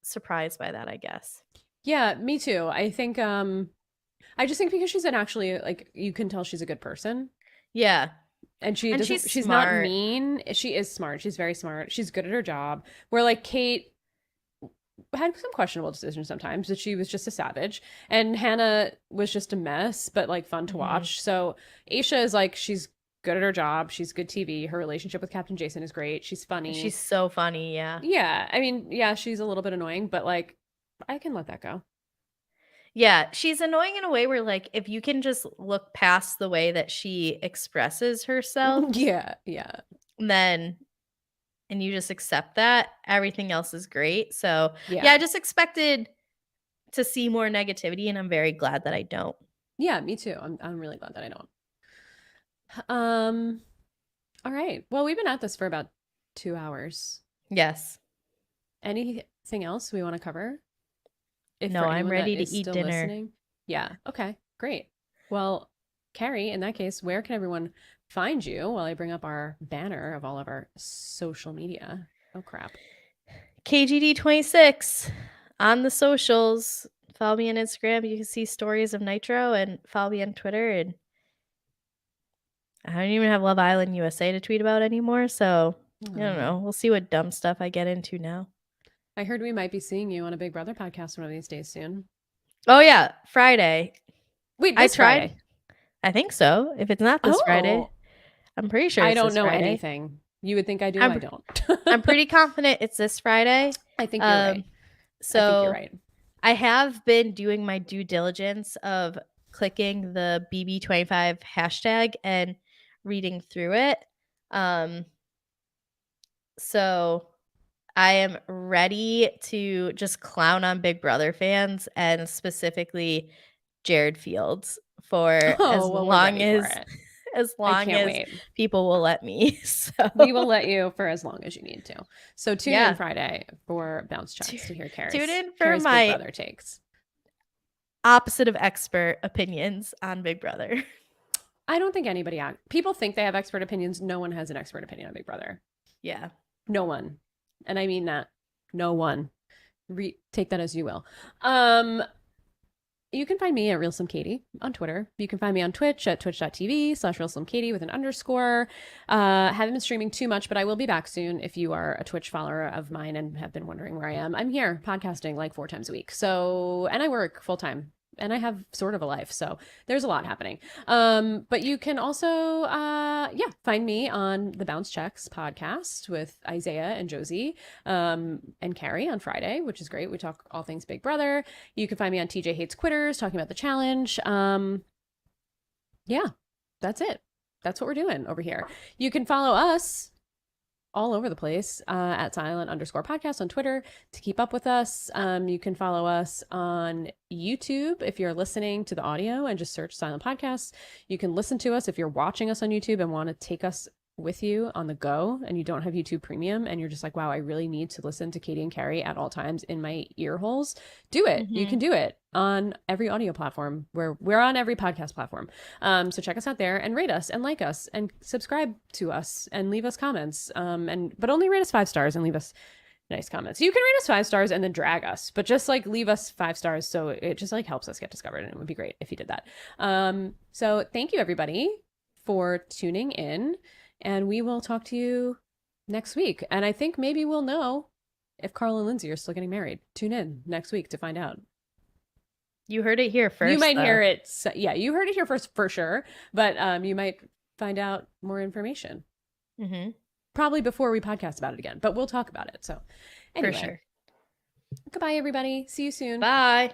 surprised by that, I guess. Yeah, me too. I just think because she's an actually like you can tell she's a good person. Yeah. And she And she's doesn't she's not smart. mean. She is smart. She's very smart. She's good at her job. Where like Kate had some questionable decisions sometimes, but she was just a savage. And Hannah was just a mess, but like fun to Mhm. watch. So Aisha is like she's good at her job. She's good TV. Her relationship with Captain Jason is great. She's She's funny. so funny, yeah. Yeah, I mean, yeah, she's a little bit annoying, but like I can let that go. Yeah, she's annoying in a way where like if you can just look past the way that she expresses herself, Yeah, yeah. then and you just accept that, everything else is great. So, yeah, Yeah. I just expected to see more negativity, and I'm very glad that I don't. Yeah, me too. I'm really glad that I don't. Um, all right. Well, we've been at this for about 2 hours. Yes. Anything else we want to cover? If No, for I'm anyone that ready to is eat still dinner. listening. Yeah. Okay. Great. Well, Carrie, in that case, where can everyone find you while I bring up our banner of all of our social media? Oh crap. KGD26 on the socials. Follow me on Instagram. You can see stories of Nitro, and follow me on Twitter. And I don't even have Love Island USA to tweet about anymore. So I don't Oh. know. We'll see what dumb stuff I get into now. I heard we might be seeing you on a Big Brother podcast one of these days soon. Oh, yeah. Friday. Wait, I this tried. Friday. I think so. If it's not this Friday, Oh, I'm pretty sure I it's don't this know Friday. anything. You would think I do. I I'm don't. I'm pretty confident it's this Friday. I think you're right. So I think you're right. I have been doing my due diligence of clicking the BB25 hashtag and reading through it. So I am ready to just clown on Big Brother fans and specifically Jared Fields for as Oh, well, we're long ready for as it. as I long can't as wait. people will let me. So We will let you for as long as you need to. So tune in yeah, Friday for bounce checks to hear tune in for Carrie's Big my Brother takes. opposite of expert opinions on Big Brother. I don't think people think they have expert opinions. No one has an expert opinion on Big Brother. Yeah. No one. And I mean that. No one. Take that as you will. You can find me at RealSlimKatie on Twitter. You can find me on Twitch at twitch.tv/RealSlimKatie with an underscore. Haven't been streaming too much, but I will be back soon. If you are a Twitch follower of mine and have been wondering where I am, I'm here podcasting like 4 times a week. So, and I work full time. And I have sort of a life, so there's a lot happening. But you can also, find me on the Bounce Checks podcast with Isaiah and Josie, and Carrie on Friday, which is great. We talk all things Big Brother. You can find me on TJ Hates Quitters, talking about the challenge. Yeah, that's it. That's what we're doing over here. You can follow us all over the place at silent_podcast on Twitter to keep up with us. You can follow us on YouTube if you're listening to the audio and just search Silent Podcasts. You can listen to us if you're watching us on YouTube and want to take us with you on the go and you don't have YouTube Premium and you're just like, wow, I really need to listen to Katie and Carrie at all times in my ear holes. Do it. You can do it on every audio platform where we're on every podcast platform. So check us out there and rate us and like us and subscribe to us and leave us comments. But only rate us 5 stars and leave us nice comments. You can rate us 5 stars and then drag us, but just like leave us 5 stars. So it just like helps us get discovered and it would be great if you did that. So thank you everybody for tuning in. And we will talk to you next week. And I think maybe we'll know if Carl and Lindsay are still getting married. Tune in next week to find out. You heard it here first. You might hear it. Yeah, you heard it here first for sure. But you might find out more information. Probably before we podcast about it again. But we'll talk about it. So anyway. For sure. Goodbye, everybody. See you soon. Bye.